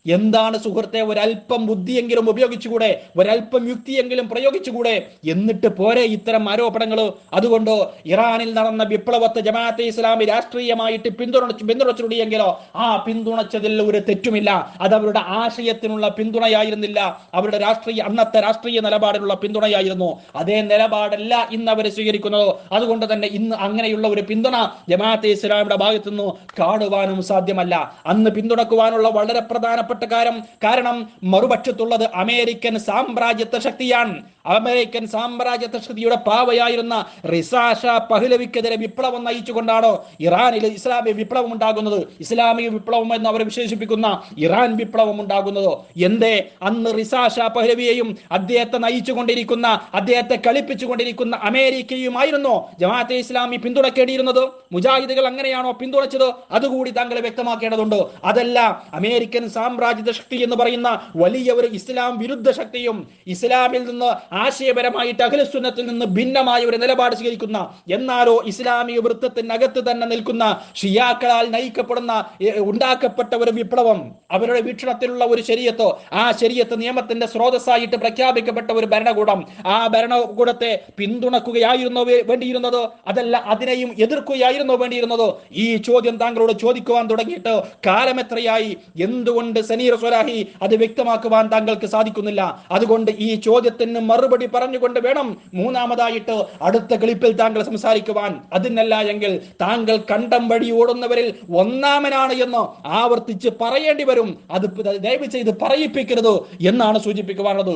എന്താണ് സുഹൃത്തെ, ഒരല്പം ബുദ്ധിയെങ്കിലും ഉപയോഗിച്ചുകൂടെ? ഒരല്പം യുക്തിയെങ്കിലും പ്രയോഗിച്ചുകൂടെ? എന്നിട്ട് പോരെ ഇത്തരം ആരോപണങ്ങൾ? അതുകൊണ്ട് ഇറാനിൽ നടന്ന വിപ്ലവത്തെ ജമാഅത്തെ ഇസ്ലാമി രാഷ്ട്രീയമായിട്ട് പിന്തുണച്ചിട്ടുണ്ടെങ്കിലോ ആ പിന്തുണച്ചതിൽ ഒരു തെറ്റുമില്ല. അത് അവരുടെ ആശയത്തിനുള്ള പിന്തുണയായിരുന്നില്ല, അവരുടെ അന്നത്തെ രാഷ്ട്രീയ നിലപാടിനുള്ള പിന്തുണയായിരുന്നു. അതേ നിലപാടല്ല ഇന്ന് അവർ സ്വീകരിക്കുന്നത്. അതുകൊണ്ട് തന്നെ ഇന്ന് അങ്ങനെയുള്ള ഒരു പിന്തുണ ജമാഅത്തെ ഇസ്ലാമിയുടെ ഭാഗത്തു നിന്ന് കാണുവാനും സാധ്യമല്ല. അന്ന് പിന്തുണക്കുവാനുള്ള വളരെ പ്രധാനപ്പെട്ട കാരണം മറുപക്ഷത്തുള്ളത് അമേരിക്കൻ സാമ്രാജ്യത്വ ശക്തിയാണ്. അമേരിക്കൻ സാമ്രാജ്യത്വ ശക്തിയുടെ പാവയായിരുന്ന റിസാ ഷാ പഹ്ലവിക്കെതിരെ വിപ്ലവം നയിച്ചുകൊണ്ടാണ് ഇറാനിൽ ഇസ്ലാമിക വിപ്ലവം ഉണ്ടാകുന്നത്. ഇസ്ലാമിക വിപ്ലവം എന്ന് അവർ വിശേഷിപ്പിക്കുന്ന ഇറാൻ വിപ്ലവം ഉണ്ടാകുന്നത് എന്തേ? അന്ന് റിസാ ഷാ പഹ്ലവിയെയും അദ്ദേഹത്തെ നയിച്ചുകൊണ്ടിരിക്കുന്ന, അദ്ദേഹത്തെ കളിപ്പിച്ചുകൊണ്ടിരിക്കുന്ന അമേരിക്കയുമായിരുന്നു ജമാഅത്തെ ഇസ്ലാമി പിന്തുണക്കേണ്ടിയിരുന്നത്. മുജാഹിദുകൾ അങ്ങനെയാണോ പിന്തുണച്ചത്? അതുകൂടി താങ്കൾ വ്യക്തമാക്കേണ്ടതുണ്ട്. അതല്ല അമേരിക്കൻ സാമ്രാജ്യത്വ ശക്തി എന്ന് പറയുന്ന വലിയ ഒരു ഇസ്ലാം വിരുദ്ധ ശക്തിയും ഇസ്ലാമിൽ നിന്ന് ആശയപരമായിട്ട് അഹ്ലുസുന്നത്തിൽ നിന്ന് ഭിന്നമായ ഒരു നിലപാട് സ്വീകരിക്കുന്ന, എന്നാലോ ഇസ്ലാമിക വൃത്തത്തിനകത്ത് തന്നെ നിൽക്കുന്ന ഷിയാക്കളാൽ നയിക്കപ്പെടുന്ന ഉണ്ടാക്കപ്പെട്ട ഒരു വിപ്ലവം, അവരുടെ വീക്ഷണത്തിലുള്ള ഒരു ശരീഅത്ത്, ആ ശരീഅത്ത് നിയമത്തിന്റെ സ്രോതസ്സായിട്ട് പ്രഖ്യാപിക്കപ്പെട്ട ഒരു ഭരണകൂടം, ആ ഭരണകൂടത്തെ പിന്തുണക്കുകയായിരുന്നോ വേണ്ടിയിരുന്നത്? അതല്ല അതിനെയും എതിർക്കുകയായിരുന്നോ വേണ്ടിയിരുന്നത്? ഈ ചോദ്യം താങ്കളോട് ചോദിക്കുവാൻ തുടങ്ങിയിട്ട് കാലമെത്രയായി? എന്തുകൊണ്ട് സനീർ സ്വലാഹി അത് വ്യക്തമാക്കുവാൻ താങ്കൾക്ക് സാധിക്കുന്നില്ല? അതുകൊണ്ട് ഈ ചോദ്യത്തിന് മറുപടി പറഞ്ഞുകൊണ്ട് വേണം മൂന്നാമതായിട്ട് അടുത്ത ക്ലിപ്പിൽ താങ്കൾ സംസാരിക്കുവാൻ. അതിനല്ല എങ്കിൽ താങ്കൾ കണ്ടം വഴി ഓടുന്നവരിൽ ഒന്നാമനാണ് എന്ന് ആവർത്തിച്ച് പറയേണ്ടി വരും. അത് ദയവ് ചെയ്ത് പറയിപ്പിക്കരുത് എന്നാണ് സൂചിപ്പിക്കുവാനുള്ളത്.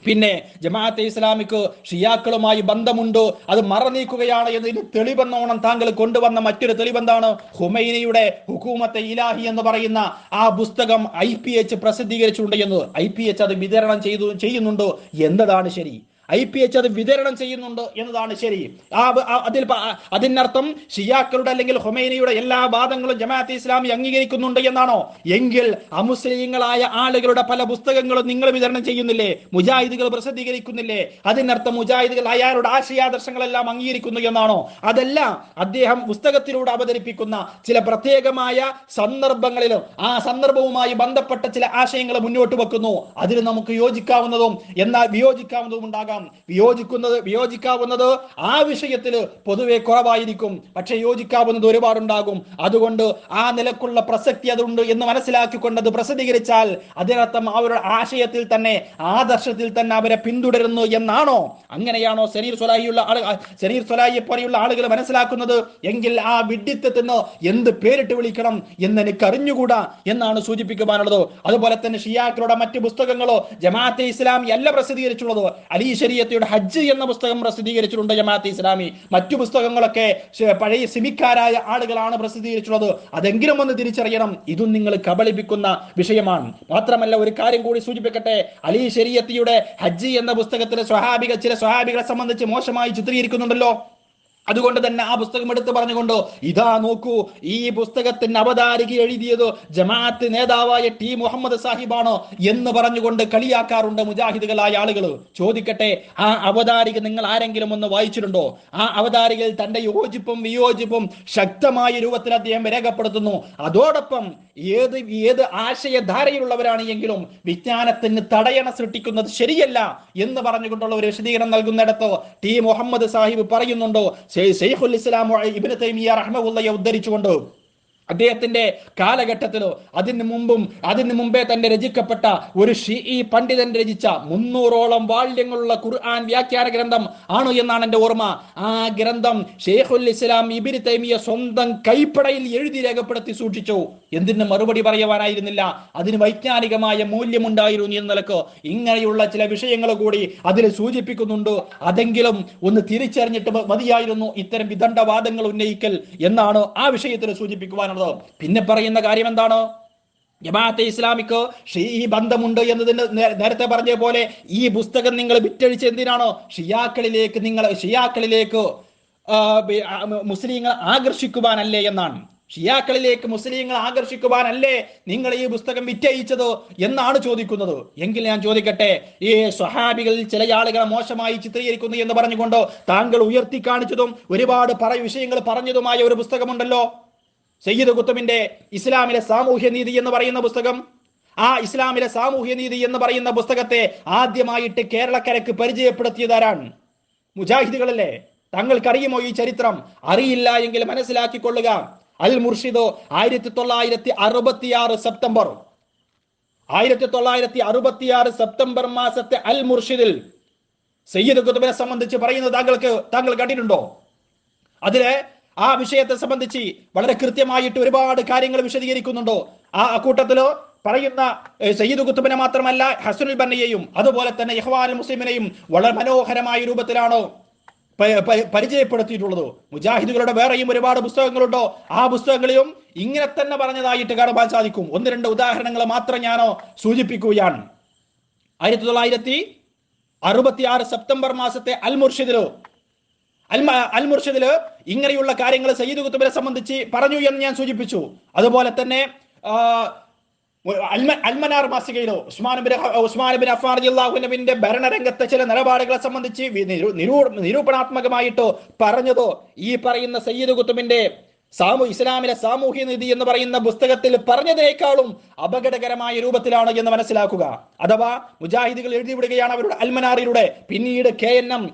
പിന്നെ ജമാഅത്തെ ഇസ്ലാമിക്ക് ഷിയാക്കളുമായി ബന്ധമുണ്ട്, അത് മറനീക്കുകയാണ് എന്നതിന് തെളിവെന്നോണം താങ്കൾ കൊണ്ടുവന്ന മറ്റൊരു തെളിവെന്താണ്? ഖുമൈനിയുടെ ഹുകൂമത്തെ ഇലാഹി എന്ന് പറയുന്ന ആ പുസ്തകം IPH പ്രസിദ്ധീകരിച്ചിട്ടുണ്ട് എന്ന്. IPH അത് വിതരണം ചെയ്യുന്നുണ്ട് എന്നതാണ് ശരി. IPH അത് വിതരണം ചെയ്യുന്നുണ്ട് എന്നതാണ് ശരി. അതിനർത്ഥം ഷിയാക്കളുടെ അല്ലെങ്കിൽ ഹൊമൈനിയുടെ എല്ലാ വാദങ്ങളും ജമാഅത്തെ ഇസ്ലാമി അംഗീകരിക്കുന്നുണ്ട് എന്നാണോ? എങ്കിൽ അമുസ്ലിങ്ങളായ ആളുകളുടെ പല പുസ്തകങ്ങളും നിങ്ങൾ വിതരണം ചെയ്യുന്നില്ലേ? മുജാഹിദുകൾ പ്രസിദ്ധീകരിക്കുന്നില്ലേ? അതിനർത്ഥം മുജാഹിദുകൾ അയാളുടെ ആശയാദർശങ്ങളെല്ലാം അംഗീകരിക്കുന്നു എന്നാണോ? അതല്ല, അദ്ദേഹം പുസ്തകത്തിലൂടെ അവതരിപ്പിക്കുന്ന ചില പ്രത്യേകമായ സന്ദർഭങ്ങളിലും ആ സന്ദർഭവുമായി ബന്ധപ്പെട്ട ചില ആശയങ്ങൾ മുന്നോട്ട് വെക്കുന്നു. അതിന് നമുക്ക് യോജിക്കാവുന്നതും എന്നാൽ വിയോജിക്കാവുന്നതും ഉണ്ടാകാം. വിയോജിക്കാവുന്നത് ആ വിഷയത്തിൽ പൊതുവെ കുറവായിരിക്കും, പക്ഷെ യോജിക്കാവുന്നത് ഒരുപാടുണ്ടാകും. അതുകൊണ്ട് ആ നിലക്കുള്ള പ്രസക്തി അതുണ്ട് എന്ന് മനസ്സിലാക്കിക്കൊണ്ട് അത് പ്രസിദ്ധീകരിച്ചാൽ അതിനർത്ഥം അവരുടെ ആശയത്തിൽ തന്നെ ആദർശത്തിൽ തന്നെ അവരെ പിന്തുടരുന്നു എന്നാണോ? അങ്ങനെയാണോ സനീർ സ്വലാഹിയെ പോലെയുള്ള ആളുകൾ മനസ്സിലാക്കുന്നത്? എങ്കിൽ ആ വിഡ്ഢിത്തത്തിന് എന്ത് പേരിട്ട് വിളിക്കണം എന്ന് എനിക്ക് അറിഞ്ഞുകൂടാ എന്നാണ് സൂചിപ്പിക്കുവാനുള്ളത്. അതുപോലെ തന്നെ ഷിയാക്കളുടെ മറ്റ് പുസ്തകങ്ങളോ ജമാഅത്തെ ഇസ്ലാമി അല്ല പ്രസിദ്ധീകരിച്ചുള്ളത്. അലി ശരീഅത്തിന്റെ ഹജ്ജ് എന്ന പുസ്തകം പ്രസിദ്ധീകരിച്ചിട്ടുണ്ട് ജമാഅത്തെ ഇസ്ലാമി. മറ്റു പുസ്തകങ്ങളൊക്കെ പഴയ സിമിക്കാരായ ആളുകളാണ് പ്രസിദ്ധീകരിച്ചുള്ളത്. അതെങ്കിലും ഒന്ന് തിരിച്ചറിയണം. ഇതും നിങ്ങൾ കബളിപ്പിക്കുന്ന വിഷയമാണ്. മാത്രമല്ല, ഒരു കാര്യം കൂടി സൂചിപ്പിക്കട്ടെ. അലി ശരീഅത്തിന്റെ ഹജ്ജ് എന്ന പുസ്തകത്തിലെ ചില സ്വഹാബികളെ സംബന്ധിച്ച് മോശമായി ചിത്രീകരിക്കുന്നുണ്ടല്ലോ. അതുകൊണ്ട് തന്നെ ആ പുസ്തകം എടുത്ത് പറഞ്ഞുകൊണ്ട് ഇതാ നോക്കൂ, ഈ പുസ്തകത്തിന് അവതാരിക എഴുതിയത് ജമാഅത്ത് നേതാവായ ടി മുഹമ്മദ് സാഹിബാണ് എന്ന് പറഞ്ഞുകൊണ്ട് കളിയാക്കാറുണ്ട് മുജാഹിദുകളായ ആളുകൾ. ചോദിക്കട്ടെ, ആ അവതാരിക നിങ്ങൾ ആരെങ്കിലും ഒന്ന് വായിച്ചിട്ടുണ്ടോ? ആ അവതാരികയിൽ തന്റെ യോജിപ്പും വിയോജിപ്പും ശക്തമായ രൂപത്തിൽ അദ്ദേഹം രേഖപ്പെടുത്തുന്നു. അതോടൊപ്പം ഏത് ആശയധാരയിലുള്ളവരാണ് എങ്കിലും വിജ്ഞാനത്തിന് തടയണ സൃഷ്ടിക്കുന്നത് ശരിയല്ല എന്ന് പറഞ്ഞുകൊണ്ടുള്ള ഒരു വിശദീകരണം നൽകുന്നിടത്ത് ടി മുഹമ്മദ് സാഹിബ് പറയുന്നുണ്ടോ, ശൈഖുൽ ഇസ്ലാം ഇബ്നു തൈമിയ്യ റഹ്മഹുള്ളയെ ഉദ്ധരിച്ചുകൊണ്ട് അദ്ദേഹത്തിന്റെ കാലഘട്ടത്തിലോ അതിന് മുമ്പേ തന്നെ രചിക്കപ്പെട്ട ഒരു ഷീഈ പണ്ഡിതൻ രചിച്ച 300ഓളം വാള്യങ്ങളുള്ള ഖുർആൻ വ്യാഖ്യാന ഗ്രന്ഥം ആണ് എന്നാണ് എന്റെ ഓർമ്മ. ആ ഗ്രന്ഥം ശൈഖുൽ ഇസ്ലാം ഇബ്നു തൈമിയ്യ സ്വന്തം കൈപ്പടയിൽ എഴുതി രേഖപ്പെടുത്തി സൂക്ഷിച്ചു. എന്തിന് മറുപടി പറയുവാനായിരുന്നില്ല, അതിന് വൈജ്ഞാനികമായ മൂല്യമുണ്ടായിരുന്നു എന്ന നിലക്ക് ഇങ്ങനെയുള്ള ചില വിഷയങ്ങൾ കൂടി അതിൽ സൂചിപ്പിക്കുന്നുണ്ട്. അതെങ്കിലും ഒന്ന് തിരിച്ചറിഞ്ഞിട്ട് മതിയായിരുന്നു ഇത്തരം വിദണ്ഡവാദങ്ങൾ ഉന്നയിക്കൽ എന്നാണ് ആ വിഷയത്തിൽ സൂചിപ്പിക്കുവാനുള്ളത്. പിന്നെ പറയുന്ന കാര്യം എന്താണ്? ജമാഅത്തെ ഇസ്ലാമിക്ക് ഷീഈ ബന്ധമുണ്ട് എന്നതിന് നേരത്തെ പറഞ്ഞ പോലെ ഈ പുസ്തകം നിങ്ങൾ വിറ്റഴിച്ച് എന്തിനാണോ ഷിയാക്കളിലേക്ക് മുസ്ലിങ്ങൾ ആകർഷിക്കുവാനല്ലേ എന്നാണ്. ഷിയാക്കളിലേക്ക് മുസ്ലിങ്ങൾ ആകർഷിക്കുവാനല്ലേ നിങ്ങൾ ഈ പുസ്തകം വിറ്റയിച്ചത് എന്നാണ് ചോദിക്കുന്നത്. എങ്കിൽ ഞാൻ ചോദിക്കട്ടെ, ഈ സ്വഹാബികളിൽ ചില ആളുകളെ മോശമായി ചിത്രീകരിക്കുന്നു എന്ന് പറഞ്ഞുകൊണ്ട് താങ്കൾ ഉയർത്തി കാണിച്ചതും ഒരുപാട് വിഷയങ്ങൾ പറഞ്ഞതുമായ ഒരു പുസ്തകമുണ്ടല്ലോ, സയ്യിദ് ഖുത്ബിന്റെ ഇസ്ലാമിലെ സാമൂഹ്യ നീതി എന്ന് പറയുന്ന പുസ്തകം. ആ ഇസ്ലാമിലെ സാമൂഹ്യ നീതി എന്ന് പറയുന്ന പുസ്തകത്തെ ആദ്യമായിട്ട് കേരളക്കരക്ക് പരിചയപ്പെടുത്തിയതാരാണ്? മുജാഹിദുകളല്ലേ? താങ്കൾക്കറിയുമോ ഈ ചരിത്രം? അറിയില്ല എങ്കിൽ മനസ്സിലാക്കിക്കൊള്ളുക. അൽ മുർഷിദ് 1966 സെപ്റ്റംബർ മാസത്തെ അൽ മുർഷിദിൽ സയ്യിദ് ഖുത്ബിനെ സംബന്ധിച്ച് പറയുന്നത് താങ്കൾ കണ്ടിട്ടുണ്ടോ? അതിലെ ആ വിഷയത്തെ സംബന്ധിച്ച് വളരെ കൃത്യമായിട്ട് ഒരുപാട് കാര്യങ്ങൾ വിശദീകരിക്കുന്നുണ്ടോ. ആ കൂട്ടത്തില് പറയുന്ന സയ്യിദ് ഖുത്ബിനെ മാത്രമല്ല ഹസനുൽ ബന്നയെയും അതുപോലെ തന്നെ ഇഖ്വാനുൽ മുസ്ലിമിനെയും വളരെ മനോഹരമായ രൂപത്തിലാണ് പരിചയപ്പെടുത്തിയിട്ടുള്ളത്. മുജാഹിദുകളുടെ വേറെയും ഒരുപാട് പുസ്തകങ്ങളുണ്ടോ. ആ പുസ്തകങ്ങളിലും ഇങ്ങനെ തന്നെ പറഞ്ഞതായിട്ട് കാണുവാൻ സാധിക്കും. 1-2 ഉദാഹരണങ്ങൾ മാത്രം ഞാനോ സൂചിപ്പിക്കുകയാണ്. 1966 സെപ്റ്റംബർ മാസത്തെ അൽ മുർഷിദില് ഇങ്ങനെയുള്ള കാര്യങ്ങൾ സയ്യിദ് ഖുത്ബിനെ സംബന്ധിച്ച് പറഞ്ഞു എന്ന് ഞാൻ സൂചിപ്പിച്ചു. അതുപോലെ തന്നെ അൽമനാർ മാസികയിലോ ഉസ്മാൻ ബിൻ അഫ്ഫാൻ റളിയല്ലാഹു അൻഹുവിന്റെ ഭരണരംഗത്തെ ചില നിലപാടുകളെ സംബന്ധിച്ച് നിരൂപണാത്മകമായിട്ട് പറഞ്ഞതോ ഈ പറയുന്ന സയ്യിദ് ഖുത്ബിന്റെ ഇസ്ലാമിലെ സാമൂഹ്യ നീതി എന്ന് പറയുന്ന പുസ്തകത്തിൽ പറഞ്ഞതിനേക്കാളും അപകടകരമായ രൂപത്തിലാണ് എന്ന് മനസ്സിലാക്കുക. അഥവാ മുജാഹിദുകൾ എഴുതിവിടുകയാണ് അവരുടെ അൽമനാറിലൂടെ. പിന്നീട് KNM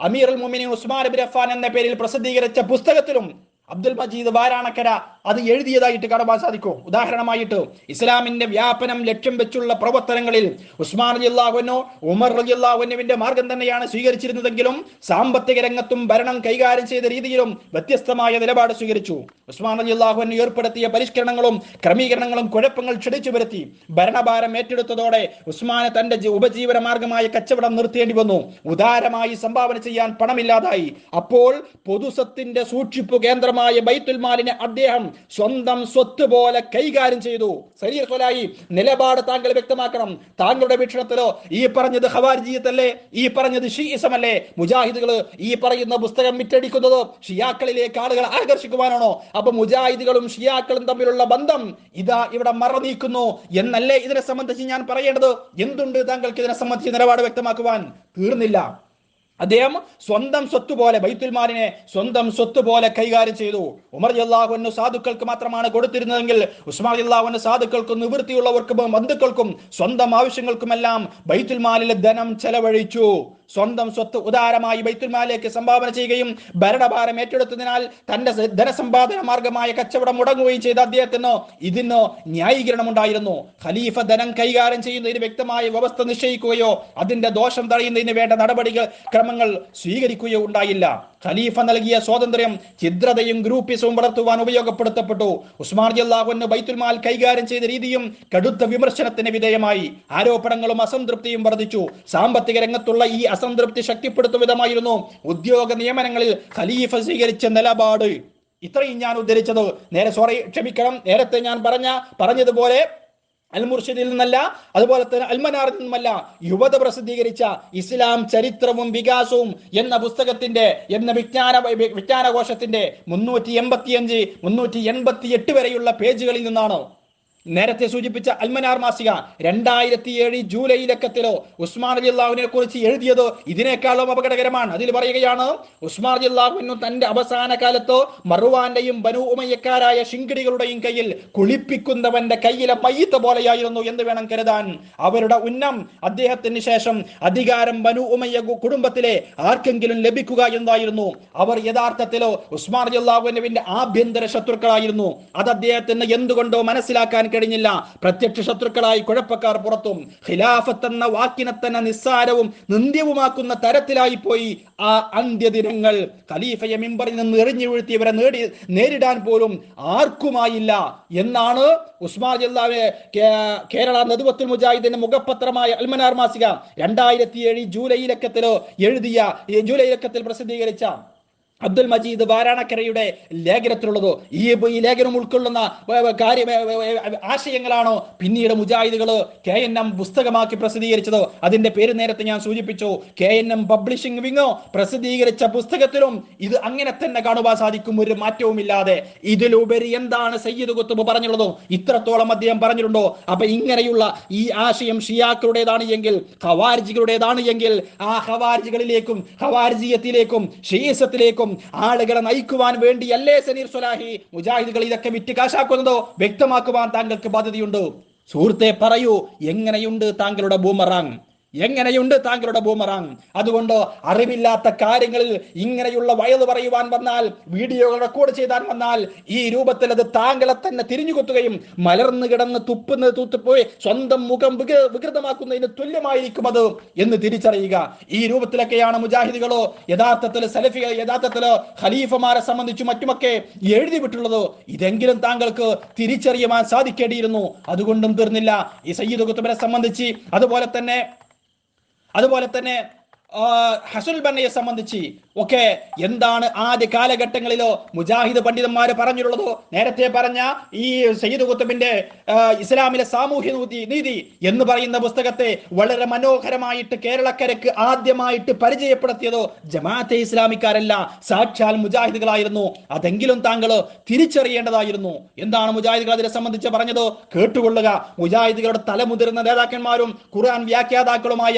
അമീറുൽ മുഅ്മിനീൻ ഉസ്മാൻ ബിൻ അഫ്ഫാൻ എന്ന പേരിൽ പ്രസിദ്ധീകരിച്ച പുസ്തകത്തിലും അബ്ദുൽ മജീദ് വാരാണക്കര അത് എഴുതിയതായിട്ട് കാണാൻ സാധിക്കും. ഉദാഹരണമായിട്ട് ഇസ്ലാമിന്റെ വ്യാപനം ലക്ഷ്യം വെച്ചുള്ള പ്രവർത്തനങ്ങളിൽ ഉസ്മാൻ റളിയല്ലാഹു അൻഹു ഉമർ റളിയല്ലാഹു അൻഹുവിന്റെ മാർഗം തന്നെയാണ് സ്വീകരിച്ചിരുന്നതെങ്കിലും സാമ്പത്തിക രംഗത്തും ഭരണം കൈകാര്യം ചെയ്ത രീതിയിലും വ്യത്യസ്തമായ നിലപാട് സ്വീകരിച്ചു. ഉസ്മാൻ റളിയല്ലാഹു അൻഹു ഏർപ്പെടുത്തിയ പരിഷ്കരണങ്ങളും ക്രമീകരണങ്ങളും കുഴപ്പങ്ങൾ ക്ഷണിച്ചു വരുത്തി. ഭരണഭാരം ഏറ്റെടുത്തതോടെ ഉസ്മാന് തന്റെ ഉപജീവന മാർഗമായ കച്ചവടം നിർത്തേണ്ടി വന്നു. ഉദാരമായി സംഭാവന ചെയ്യാൻ പണമില്ലാതായി. അപ്പോൾ പൊതുസ്വത്തിന്റെ സൂക്ഷിപ്പ് കേന്ദ്രം പവിത്രമായ ബൈത്തുൽ മാലിനെ അദ്ദേഹം സ്വന്തം സ്വത്ത് പോലെ കൈകാര്യം ചെയ്തു. സരീർ ഖുലായി, നിലപാട് താങ്കൾ വ്യക്തമാക്കണം. താങ്കളുടെ വീക്ഷണത്തിലോ ഈ പറഞ്ഞത് ഖവാരിജിയത്തല്ലേ, ഈ പറഞ്ഞത് ഷിയിസമല്ലേ? മുജാഹിദുകൾ ഈ പറയുന്ന പുസ്തകം വിറ്റടിക്കുന്നത് ഷിയാക്കളിലേക്ക് ആളുകൾ ആകർഷിക്കുവാനാണോ? അപ്പൊ മുജാഹിദുകളും ഷിയാക്കളും തമ്മിലുള്ള ബന്ധം ഇതാ ഇവിടെ മറനീക്കുന്നു എന്നല്ലേ ഇതിനെ സംബന്ധിച്ച് ഞാൻ പറയേണ്ടത്? എന്തുണ്ട് താങ്കൾക്ക് ഇതിനെ സംബന്ധിച്ച് നിലപാട് വ്യക്തമാക്കുവാൻ? തീർന്നില്ല. അദ്ദേഹം സ്വന്തം സ്വത്ത് പോലെ ബൈത്തുൽ മാലിനെ സ്വന്തം സ്വത്ത് പോലെ കൈകാര്യം ചെയ്തു. ഉമർ റളിയല്ലാഹു അൻഹു സാധുക്കൾക്ക് മാത്രമാണ് കൊടുത്തിരുന്നതെങ്കിൽ ഉസ്മാൻ റളിയല്ലാഹു അൻഹു സാധുക്കൾക്കും നിവൃത്തിയുള്ളവർക്കും ബന്ധുക്കൾക്കും സ്വന്തം ആവശ്യങ്ങൾക്കുമെല്ലാം ബൈത്തുൽ മാലിലെ ധനം ചെലവഴിച്ചു. സ്വന്തം സ്വത്ത് ഉദാരമായി ബൈത്തുൽ മാലിലേക്ക് സംഭാവന ചെയ്യുകയും ഭരണഭാരം ഏറ്റെടുത്തതിനാൽ തന്റെ ധനസമ്പാദന മാർഗമായ കച്ചവടം മുടങ്ങുകയും ചെയ്ത അദ്ദേഹത്തിന് ഇതിന് ന്യായീകരണമുണ്ടായിരുന്നു. ഖലീഫ ധനം കൈകാര്യം ചെയ്യുന്നതിന് വ്യക്തമായ വ്യവസ്ഥ നിശ്ചയിക്കുകയോ അതിന്റെ ദോഷം തടയുന്നതിന് വേണ്ട നടപടികൾ ക്രമങ്ങൾ സ്വീകരിക്കുകയോ ഉണ്ടായില്ല. ഖലീഫ നൽകിയ സ്വാതന്ത്ര്യം ഛിദ്രതയും ഗ്രൂപ്പിസവും വളർത്തുവാൻ ഉപയോഗപ്പെടുത്തപ്പെട്ടു. ഉസ്മാൻ റളിയല്ലാഹു അൻഹു ബൈത്തുൽ മാൽ കൈകാര്യം ചെയ്ത രീതിയും കടുത്ത വിമർശനത്തിന് വിധേയമായി. ആരോപണങ്ങളും അസംതൃപ്തിയും വർദ്ധിച്ചു. സാമ്പത്തിക രംഗത്തുള്ള ഈ അസംതൃപ്തി ശക്തിപ്പെടുത്തും വിധമായിരുന്നു ഉദ്യോഗ നിയമനങ്ങളിൽ ഖലീഫ സ്വീകരിച്ച നിലപാട്. ഇത്രയും ഞാൻ ഉദ്ധരിച്ചത് നേരത്തെ ഞാൻ പറഞ്ഞതുപോലെ അൽ-മുർഷിദിൽ നിന്നല്ല, അതുപോലെ തന്നെ അൽ-മനാറിൽ നിന്നുമല്ല. യുവത പ്രസിദ്ധീകരിച്ച ഇസ്ലാം ചരിത്രവും വികാസവും എന്ന പുസ്തകത്തിന്റെ വിജ്ഞാനകോശത്തിന്റെ 385, 388 വരെയുള്ള പേജുകളിൽ നിന്നാണ്. നേരത്തെ സൂചിപ്പിച്ച അൽമനാർ മാസിക 2007 ജൂലൈ ലക്കത്തിലോ ഉസ്മാൻ റളിയല്ലാഹുവിനെ കുറിച്ച് എഴുതിയത് ഇതിനേക്കാളും അപകടകരമാണ്. അതിൽ പറയുകയാണ്, ഉസ്മാൻ റളിയല്ലാഹു തന്റെ അവസാന കാലത്ത് മർവാന്റെയും ബനു ഉമയ്യക്കാരായ ശിങ്കിടികളുടെയും കയ്യിൽ കുളിപ്പിക്കുന്നവന്റെ കയ്യിലെ മയ്യിത്ത് പോലെയായിരുന്നു എന്ന് വേണം കരുതാൻ. അവരുടെ ഉന്നം അദ്ദേഹത്തിന് ശേഷം അധികാരം ബനു ഉമയ്യ കുടുംബത്തിലെ ആർക്കെങ്കിലും ലഭിക്കുക എന്നായിരുന്നു. അവർ യഥാർത്ഥത്തിലോ ഉസ്മാൻ റളിയല്ലാഹുവിന്റെ ആഭ്യന്തര ശത്രുക്കളായിരുന്നു. അത് അദ്ദേഹത്തിന് എന്തുകൊണ്ടോ മനസ്സിലാക്കാൻ കഴിഞ്ഞില്ല. പ്രത്യക്ഷ ശത്രുക്കളായി കുഴപ്പക്കാർ പുറത്തും. ഖിലാഫത്ത് എന്ന വാക്കിനെ തന്നെ നിസ്സാരവും നിന്ദ്യവുമാക്കുന്ന തരത്തിലായി പോയി ആ അന്ത്യദിനങ്ങൾ. ഖലീഫയെ മിമ്പറിൽ നിന്ന് എറിഞ്ഞു വീഴ്ത്തിയവരെ നേരിടാൻ പോലും ആർക്കുമായില്ല എന്നാണ് ഉസ്മാൻ റളിയല്ലാഹുവിനെ കേരള നദ്വത്തുൽ മുജാഹിദിന്റെ മുഖപത്രമായ അൽമനാർ മാസിക 2007 ജൂലൈ ലക്കത്തിൽ പ്രസിദ്ധീകരിച്ച അബ്ദുൽ മജീദ് വാരാണക്കരയുടെ ലേഖനത്തിലുള്ളത്. ഈ ലേഖനം ഉൾക്കൊള്ളുന്ന ആശയങ്ങളാണോ പിന്നീട് മുജാഹിദുകൾ KNM പുസ്തകമാക്കി പ്രസിദ്ധീകരിച്ചത്? അതിന്റെ പേര് നേരത്തെ ഞാൻ സൂചിപ്പിച്ചു. KNM പബ്ലിഷിംഗ് വിങ്ങോ പ്രസിദ്ധീകരിച്ച പുസ്തകത്തിലും ഇത് അങ്ങനെ തന്നെ കാണുവാൻ സാധിക്കും, ഒരു മാറ്റവുമില്ലാതെ. ഇതിലുപരി എന്താണ് സയ്യിദ് ഖുത്ബ് പറഞ്ഞുള്ളതോ ഇത്രത്തോളം അദ്ദേഹം പറഞ്ഞിട്ടുണ്ടോ? അപ്പൊ ഇങ്ങനെയുള്ള ഈ ആശയം ഷിയാക്കളുടേതാണ് എങ്കിൽ, ഖവാരിജികളുടേതാണ് എങ്കിൽ, ആ ഖവാരിജികളിലേക്കും ഖവാരിജിയത്തിലേക്കും ഷിയസത്തിലേക്കും ആളുകളെ നയിക്കുവാൻ വേണ്ടിയല്ലേ സനീർ സ്വലാഹി മുജാഹിദുകൾ ഇതൊക്കെ വിറ്റ് കാശാക്കുന്നതോ? വ്യക്തമാക്കുവാൻ താങ്കൾക്ക് ബാധ്യതയുണ്ട്. സുഹൃത്തെ, പറയൂ, എങ്ങനെയുണ്ട് താങ്കളുടെ ബൂമറാങ്? അതുകൊണ്ട് അറിവില്ലാത്ത കാര്യങ്ങളിൽ ഇങ്ങനെയുള്ള വയല് പറയുവാൻ വന്നാൽ, വീഡിയോകൾ റെക്കോർഡ് ചെയ്താൻ വന്നാൽ, ഈ രൂപത്തിൽ അത് താങ്കളെ തന്നെ തിരിഞ്ഞുകൊത്തുകയും മലർന്നു കിടന്ന് തൂത്തുപോയി സ്വന്തം മുഖം വികൃതമാക്കുന്നതിന് തുല്യമായിരിക്കും അത് എന്ന് തിരിച്ചറിയുക. ഈ രൂപത്തിലൊക്കെയാണ് മുജാഹിദുകളോ യഥാർത്ഥത്തില് ഖലീഫമാരെ സംബന്ധിച്ചും മറ്റുമൊക്കെ എഴുതി വിട്ടുള്ളത്. ഇതെങ്കിലും താങ്കൾക്ക് തിരിച്ചറിയുവാൻ സാധിക്കേണ്ടിയിരുന്നു. അതുകൊണ്ടും തീർന്നില്ല. ഈ സയ്യിദ് ഖുത്ബിനെ സംബന്ധിച്ച്, അതുപോലെ തന്നെ ഹസനുൽ ബന്നയെ സംബന്ധിച്ച് ഒക്കെ എന്താണ് ആദ്യ കാലഘട്ടങ്ങളിലോ മുജാഹിദ് പണ്ഡിതന്മാര് പറഞ്ഞിട്ടുള്ളതോ? നേരത്തെ പറഞ്ഞ ഈ സയ്യിദ് ഖുത്ബിന്റെ ഇസ്ലാമിലെ സാമൂഹ്യ നീതി എന്ന് പറയുന്ന പുസ്തകത്തെ വളരെ മനോഹരമായിട്ട് കേരളക്കരക്ക് ആദ്യമായിട്ട് പരിചയപ്പെടുത്തിയതോ ജമാഅത്തെ ഇസ്ലാമിക്കാരല്ല, സാക്ഷാൽ മുജാഹിദുകളായിരുന്നു. അതെങ്കിലും താങ്കൾ തിരിച്ചറിയേണ്ടതായിരുന്നു. എന്താണ് മുജാഹിദുകൾ അതിനെ സംബന്ധിച്ച് പറഞ്ഞത്? കേട്ടുകൊള്ളുക. മുജാഹിദുകളുടെ തലമുതിർന്ന നേതാക്കന്മാരും ഖുർആൻ വ്യാഖ്യാതാക്കളുമായ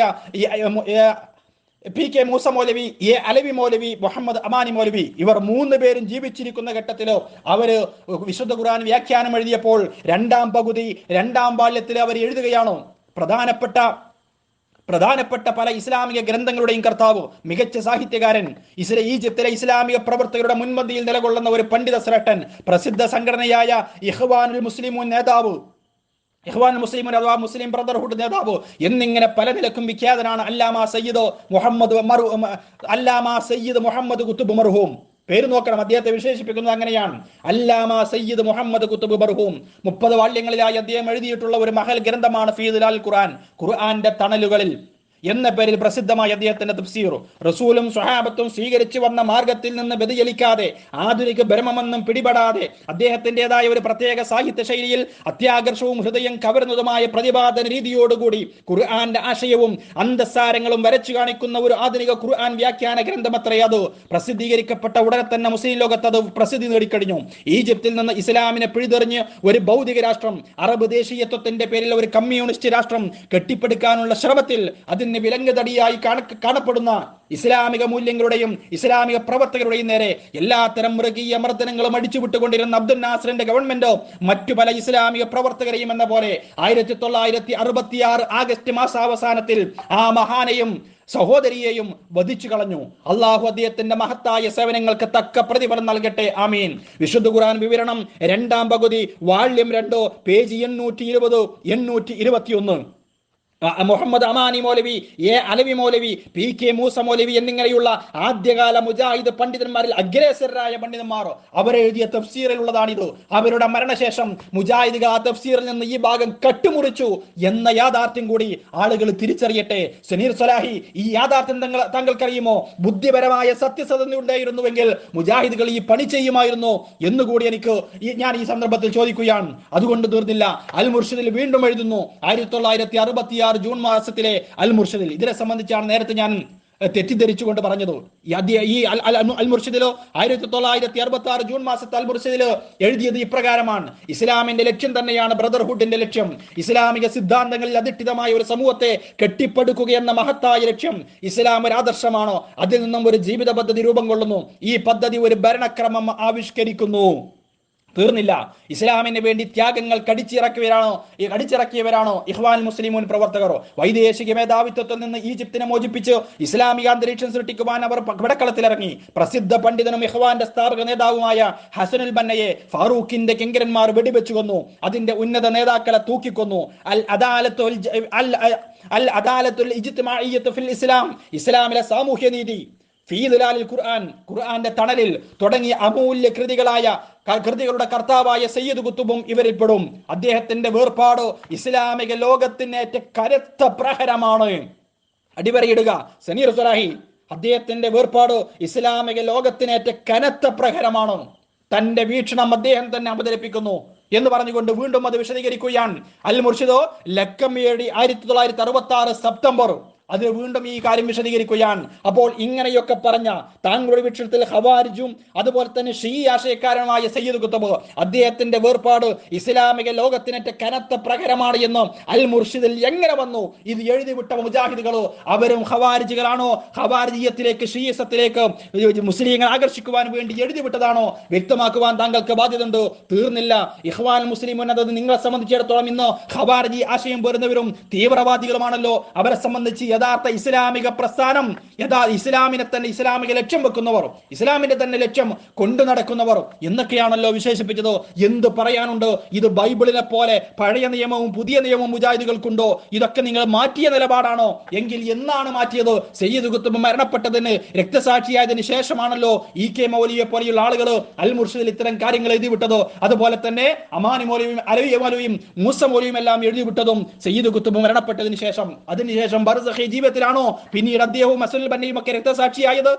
PK മൂസ മൗലവി, അലവി മൗലവി, മുഹമ്മദ് അമാനി മൗലവി, ഇവർ 3 പേരും ജീവിച്ചിരിക്കുന്ന ഘട്ടത്തിലോ അവര് വിശുദ്ധ ഖുർആൻ വ്യാഖ്യാനം എഴുതിയപ്പോൾ രണ്ടാം ബാല്യത്തിൽ അവർ എഴുതുകയാണോ? പ്രധാനപ്പെട്ട പല ഇസ്ലാമിക ഗ്രന്ഥങ്ങളുടെയും കർത്താവ്, മികച്ച സാഹിത്യകാരൻ, ഈജിപ്തിലെ ഇസ്ലാമിക പ്രവർത്തകരുടെ മുൻപന്തിയിൽ നിലകൊള്ളുന്ന ഒരു പണ്ഡിത ശ്രേഷ്ഠൻ, പ്രസിദ്ധ സംഘടനയായ ഇഖ്വാനുൽ മുസ്ലിമൂൻ നേതാവ്, അഥവാ മുസ്ലിം ബ്രദർഹുഡ് നേതാവ് എന്നിങ്ങനെ പല നിലക്കും വിഖ്യാതനാണ് അല്ലാമ സയ്യിദ് മുഹമ്മദ് ഖുത്ബ് മർഹൂം. പേര് നോക്കണം, അദ്ദേഹത്തെ വിശേഷിപ്പിക്കുന്നത് അങ്ങനെയാണ്, അല്ലാമ സയ്യിദ് മുഹമ്മദ് ഖുത്ബ് മർഹൂം. 30 വാള്യങ്ങളിലായി അദ്ദേഹം എഴുതിയിട്ടുള്ള ഒരു മഹൽ ഗ്രന്ഥമാണ് ഫീ ദിലാൽ ഖുർആൻ, ഖുർആന്റെ തണലുകളിൽ. എന്ന പേരിൽ പ്രസിദ്ധമായ അദ്ദേഹത്തിന്റെ തഫ്സീർ, റസൂലും സ്വഹാബത്തും സ്വീകരിച്ചു വന്ന മാർഗത്തിൽ നിന്ന് വ്യതിചലിക്കാതെ ആധുനിക ബ്രഹ്മമെന്നും പിടിപെടാതെ അദ്ദേഹത്തിൻ്റെതായ ഒരു പ്രത്യേക സാഹിത്യ ശൈലിയിൽ അത്യാകർഷവും ഹൃദയം കവർന്നതുമായ പ്രതിപാദന രീതിയോടുകൂടി ഖുർആന്റെ ആശയവും അന്തസാരങ്ങളും വരച്ചു കാണിക്കുന്ന ഒരു ആധുനിക ഖുർആൻ വ്യാഖ്യാന ഗ്രന്ഥമത്രേ അത്. പ്രസിദ്ധീകരിക്കപ്പെട്ട ഉടനെ തന്നെ മുസ്ലിം ലോകത്ത് അത് പ്രസിദ്ധി നേടിക്കഴിഞ്ഞു. ഈജിപ്തിൽ നിന്ന് ഇസ്ലാമിനെ പിഴുതെറിഞ്ഞ് ഒരു ഭൗതിക രാഷ്ട്രം, അറബ് ദേശീയത്വത്തിന്റെ പേരിൽ ഒരു കമ്മ്യൂണിസ്റ്റ് രാഷ്ട്രം കെട്ടിപ്പടുക്കാനുള്ള ശ്രമത്തിൽ അതിന് വിലങ്ങുതടിയായി കാണപ്പെടുന്ന ഇസ്ലാമിക മൂല്യങ്ങളുടെയും ഇസ്ലാമിക പ്രവർത്തകരുടെയും നേരെ എല്ലാത്തരം മൃഗീയ മർദ്ദനങ്ങളും അടിച്ചുവിട്ടുകൊണ്ടിരുന്ന അബ്ദുൽ നാസറിന്റെ ഗവൺമെന്റോ മറ്റു പല ഇസ്ലാമിക പ്രവർത്തകരെയും എന്ന പോലെ 1966 ആഗസ്റ്റ് മാസാവസാനത്തിൽ ആ മഹാനെയും സഹോദരിയെയും വധിച്ചു കളഞ്ഞു. അള്ളാഹു അദ്ദേഹത്തിന്റെ മഹത്തായ സേവനങ്ങൾക്ക് തക്ക പ്രതിഫലം നൽകട്ടെ, ആമീൻ. വിശുദ്ധ ഖുർആൻ വിവരണം 2-ാം പകുതി വാള്യം 2 page 820 821. Muhammad Amani Maulavi, A Alavi Maulavi, P K Moosa Maulavi എന്നിങ്ങനെയുള്ള ആദ്യകാല മുജാഹിദ് പണ്ഡിതന്മാരിൽ അഗ്രേസരായ പണ്ഡിതന്മാർ അവരെഴുതിയ തഫ്സീറിലുള്ളതാണിത്. അവരുടെ മരണശേഷം മുജാഹിദുകൾ ആ തഫ്സീറിൽ നിന്ന് ഈ ഭാഗം കട്ടുമുറിച്ചു എന്ന യാഥാർത്ഥ്യം കൂടി ആളുകൾ തിരിച്ചറിയട്ടെ. സനീർ സ്വലാഹി, ഈ യാഥാർത്ഥ്യം താങ്കൾക്കറിയുമോ? ബുദ്ധിപരമായ സത്യസന്ധത ഉണ്ടായിരുന്നുവെങ്കിൽ മുജാഹിദുകൾ ഈ പണി ചെയ്യുമായിരുന്നു എന്നുകൂടി ഞാൻ ഈ സന്ദർഭത്തിൽ ചോദിക്കുകയാണ്. അതുകൊണ്ട് തീർന്നില്ല. അൽ മുർഷിദിൽ വീണ്ടും എഴുതുന്നു, 1966 ജൂൺ മാസത്തിലെ അൽ മുർഷിദിൽ ഇതിനെ സംബന്ധിച്ചാണ് നേരത്തെ ഞാൻ തെറ്റിദ്ധരിച്ചുകൊണ്ട് പറഞ്ഞത്. ഈ അൽ മുർഷിദിലോ 1966 ജൂൺ മാസത്തെ അൽ മുർഷിദിലോ എഴുതിയത് ഇപ്രകാരമാണ്: ഇസ്ലാമിന്റെ ലക്ഷ്യം തന്നെയാണ് ബ്രദർഹുഡിന്റെ ലക്ഷ്യം. ഇസ്ലാമിക സിദ്ധാന്തങ്ങളിൽ അധിഷ്ഠിതമായ ഒരു സമൂഹത്തെ കെട്ടിപ്പടുക്കുക എന്ന മഹത്തായ ലക്ഷ്യം ഇസ്ലാം ഒരു ആദർശമാണോ, അതിൽ നിന്നും ഒരു ജീവിത പദ്ധതി രൂപം കൊള്ളുന്നു. ഈ പദ്ധതി ഒരു ഭരണക്രമം ആവിഷ്കരിക്കുന്നു. തീർന്നില്ല. ഇസ്ലാമിന് വേണ്ടി ത്യാഗങ്ങൾ കടിച്ചിറക്കിയവരാണോ ഇഖ്വാൻ മുസ്ലിമൂൻ പ്രവർത്തകരോ? വൈദേശിക മേധാവിത്വത്തിൽ നിന്ന് ഈജിപ്തിനെ മോചിപ്പിച്ച് ഇസ്ലാമിക അന്തരീക്ഷം സൃഷ്ടിക്കുവാൻ അവർ പടക്കളത്തിലിറങ്ങി. പ്രസിദ്ധ പണ്ഡിതനും ഇഖ്വാന്റെ സ്ഥാപക നേതാവുമായ ഹസനുൽ ബന്നയെ ഫാറൂഖിന്റെ കിങ്കരന്മാർ വെടിവെച്ചു കൊന്നു. അതിന്റെ ഉന്നത നേതാക്കളെ തൂക്കിക്കൊന്നു. ഇസ്ലാമിലെ സാമൂഹ്യ നീതി, ഖുർആന്റെ തണലിൽ തുടങ്ങിയ അമൂല്യ കൃതികളുടെ കർത്താവായ സയ്യിദ് കുത്തുബും ഇവരിൽപ്പെടും. അദ്ദേഹത്തിന്റെ വേർപാട് ഇസ്ലാമിക ലോകത്തിനേറ്റ കരുത്ത പ്രഹരമാണ്. അടിവരയിടുക സനീർ സ്വലാഹി, അദ്ദേഹത്തിന്റെ വേർപാട് ഇസ്ലാമിക ലോകത്തിനേറ്റ കനത്ത പ്രഹരമാണ്. തന്റെ വീക്ഷണം അദ്ദേഹം തന്നെ അവതരിപ്പിക്കുന്നു എന്ന് പറഞ്ഞുകൊണ്ട് വീണ്ടും അത് വിശദീകരിക്കുകയാണ്. അൽ മുർഷിദോ ലക്കം 1966 സെപ്റ്റംബർ അത് വീണ്ടും ഈ കാര്യം വിശദീകരിക്കുകയാണ്. അപ്പോൾ ഇങ്ങനെയൊക്കെ പറഞ്ഞ താങ്കളുടെ വീക്ഷണത്തിൽ ഖവാരിജും അതുപോലെ തന്നെ ഷീ ആശയക്കാരനായ സയ്യിദ് കുത്തുബ് അദ്ദേഹത്തിന്റെ വേർപാട് ഇസ്ലാമിക ലോകത്തിനേറ്റ കനത്ത പ്രഹരമാണ് എന്ന് അൽ മുർഷിദിൽ എങ്ങനെ വന്നു? ഇത് എഴുതിവിട്ട മുജാഹിദുകളോ അവരും ഖവാരിജികളാണോ? ഖവാരിജിയത്തിലേക്ക് ഷീയസത്തിലേക്ക് മുസ്ലിങ്ങൾ ആകർഷിക്കുവാൻ വേണ്ടി എഴുതിവിട്ടതാണോ? വ്യക്തമാക്കുവാൻ താങ്കൾക്ക് ബാധ്യതയുണ്ട്. തീർന്നില്ല. ഇഖ്വാൻ മുസ്ലിമുൻ എന്നത് നിങ്ങളെ സംബന്ധിച്ചിടത്തോളം ഇന്ന് ഖവാരിജി ആശയം പേറുന്നവരും തീവ്രവാദികളുമാണല്ലോ. അവരെ സംബന്ധിച്ച് യഥാർത്ഥ ഇസ്ലാമിക പ്രസ്ഥാനം, ഇസ്ലാമിനെ തന്നെ ഇസ്ലാമിക ലക്ഷ്യം വെക്കുന്നവർ, ഇസ്ലാമിന്റെ തന്നെ ലക്ഷ്യം കൊണ്ടു നടക്കുന്നവർ എന്നൊക്കെയാണല്ലോ വിശേഷിപ്പിച്ചത്. എന്ത് പറയാനുണ്ട്? ഇത് ബൈബിളിനെ പോലെ പഴയ നിയമവും പുതിയ നിയമവും മുജാഹിദുകൾക്കുണ്ടോ? ഇതൊക്കെ നിങ്ങൾ മാറ്റിയ നിലപാടാണോ? എങ്കിൽ എന്നാണ് മാറ്റിയത്? സയ്യിദ് കുത്തുബ് മരണപ്പെട്ടതിന് രക്തസാക്ഷിയായതിനു ശേഷമാണല്ലോ ഇ കെ മൗലവിയെ പോലെയുള്ള ആളുകൾ അൽ മുർഷിദിൽ ഇത്തരം കാര്യങ്ങൾ എഴുതിവിട്ടത്. അതുപോലെ തന്നെ അമാനി മൗലവിയും അലവി മൗലവിയും മൂസ മൗലവിയും എല്ലാം എഴുതിവിട്ടതും സയ്യിദ് കുത്തുബ് മരണപ്പെട്ടതിന് ശേഷം. അതിനുശേഷം ബർസഖി ജീവിതത്തിലാണോ പിന്നീട് അദ്ദേഹവും അസ്നുൽ ബന്നയും ഒക്കെ രക്തസാക്ഷിയായത്?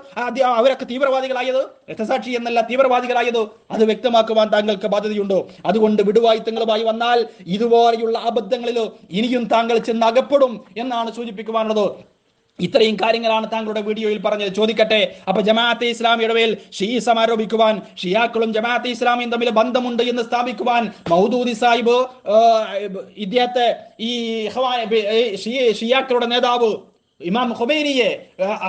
അവരൊക്കെ തീവ്രവാദികളായത്? രക്തസാക്ഷി എന്നല്ല, തീവ്രവാദികളായത്. അത് വ്യക്തമാക്കുവാൻ താങ്കൾക്ക് ബാധ്യതയുണ്ട്. അതുകൊണ്ട് വിടുവായുത്തങ്ങളുമായി വന്നാൽ ഇതുപോലെയുള്ള അബദ്ധങ്ങളിൽ ഇനിയും താങ്കൾ ചെന്ന് അകപ്പെടും എന്നാണ് സൂചിപ്പിക്കുവാനുള്ളത്. ഇത്രയും കാര്യങ്ങളാണ് താങ്കളുടെ വീഡിയോയിൽ പറഞ്ഞത്. ചോദിക്കട്ടെ, അപ്പൊ ജമാഅത്തെ ഇസ്ലാമിയുടെ മേൽ ഷീസം ആരോപിക്കുവാൻ, ഷിയാക്കളും ജമാഅത്തെ ഇസ്ലാമിയും തമ്മിൽ ബന്ധമുണ്ട് എന്ന് സ്ഥാപിക്കുവാൻ മൗദൂദി സാഹിബ് ഇദ്ദേഹത്തെ ഈ ഷിയാക്കളുടെ നേതാവ് ഇമാം ഖുമൈനിയെ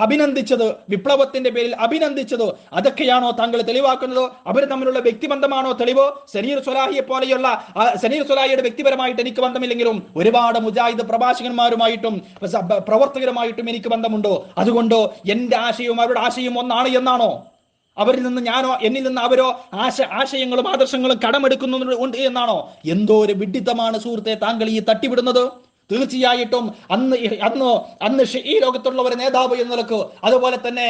അഭിനന്ദിച്ചത്, വിപ്ലവത്തിന്റെ പേരിൽ അഭിനന്ദിച്ചത്, അതൊക്കെയാണോ താങ്കൾ തെളിവാക്കുന്നത്? അവർ തമ്മിലുള്ള വ്യക്തിബന്ധമാണോ തെളിവ്? സനീർ സ്വലാഹിയെ പോലെയുള്ള സനീർ സ്വലാഹിയുടെ വ്യക്തിപരമായിട്ട് എനിക്ക് ബന്ധമില്ലെങ്കിലും ഒരുപാട് മുജാഹിദ് പ്രഭാഷകന്മാരുമായിട്ടും പ്രവർത്തകരുമായിട്ടും എനിക്ക് ബന്ധമുണ്ടോ? അതുകൊണ്ട് എന്റെ ആശയവും അവരുടെ ആശയവും ഒന്നാണ് എന്നാണോ? അവരിൽ നിന്ന് ഞാനോ എന്നിൽ നിന്ന് അവരോ ആശയങ്ങളും ആദർശങ്ങളും കടമെടുക്കുന്നുണ്ട് എന്നാണോ? എന്തോ ഒരു വിഡ്ഢിത്തമാണ് സുഹൃത്തെ താങ്കൾ ഈ തട്ടിവിടുന്നത്. തീർച്ചയായിട്ടും അന്ന് ഈ ലോകത്തുള്ള ഒരു നേതാവ് എന്ന നിലക്ക്, അതുപോലെ തന്നെ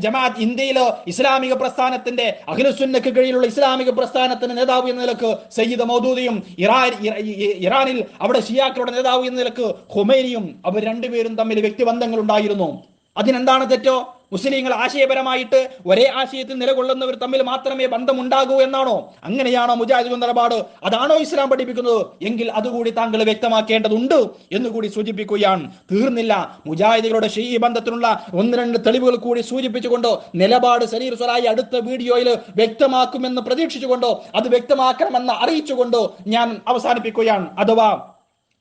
ജമാഅത്ത് ഇന്ത്യയിലെ ഇസ്ലാമിക പ്രസ്ഥാനത്തിന്റെ അഖിലുസുന്നക്ക് കീഴിലുള്ള ഇസ്ലാമിക പ്രസ്ഥാനത്തിന്റെ നേതാവ് എന്ന നിലക്ക് സയ്യിദ് മൗദൂദിയും, ഇറാനിൽ അവിടെ ഷിയാക്കളുടെ നേതാവ് എന്ന നിലക്ക് ഖുമൈനിയും, അവർ രണ്ടുപേരും തമ്മിൽ വ്യക്തിബന്ധങ്ങൾ ഉണ്ടായിരുന്നു. അതിനെന്താണ് തെറ്റോ? മുസ്ലിങ്ങൾ ആശയപരമായിട്ട് ഒരേ ആശയത്തിൽ നിലകൊള്ളുന്നവർ തമ്മിൽ മാത്രമേ ബന്ധമുണ്ടാകൂ എന്നാണോ? അങ്ങനെയാണോ മുജാഹിദ് നിലപാട്? അതാണോ ഇസ്ലാം പഠിപ്പിക്കുന്നത്? എങ്കിൽ അതുകൂടി താങ്കൾ വ്യക്തമാക്കേണ്ടതുണ്ട് എന്നുകൂടി സൂചിപ്പിക്കുകയാണ്. തീർന്നില്ല. മുജാഹിദുകളുടെ ഷീഈ ബന്ധത്തിനുള്ള 1-2 തെളിവുകൾ കൂടി സൂചിപ്പിച്ചുകൊണ്ട് നിലപാട് സനീർ സ്വലാഹി അടുത്ത വീഡിയോയിൽ വ്യക്തമാക്കുമെന്ന് പ്രതീക്ഷിച്ചുകൊണ്ട്, അത് വ്യക്തമാക്കണമെന്ന് അറിയിച്ചുകൊണ്ട് ഞാൻ അവസാനിപ്പിക്കുകയാണ്.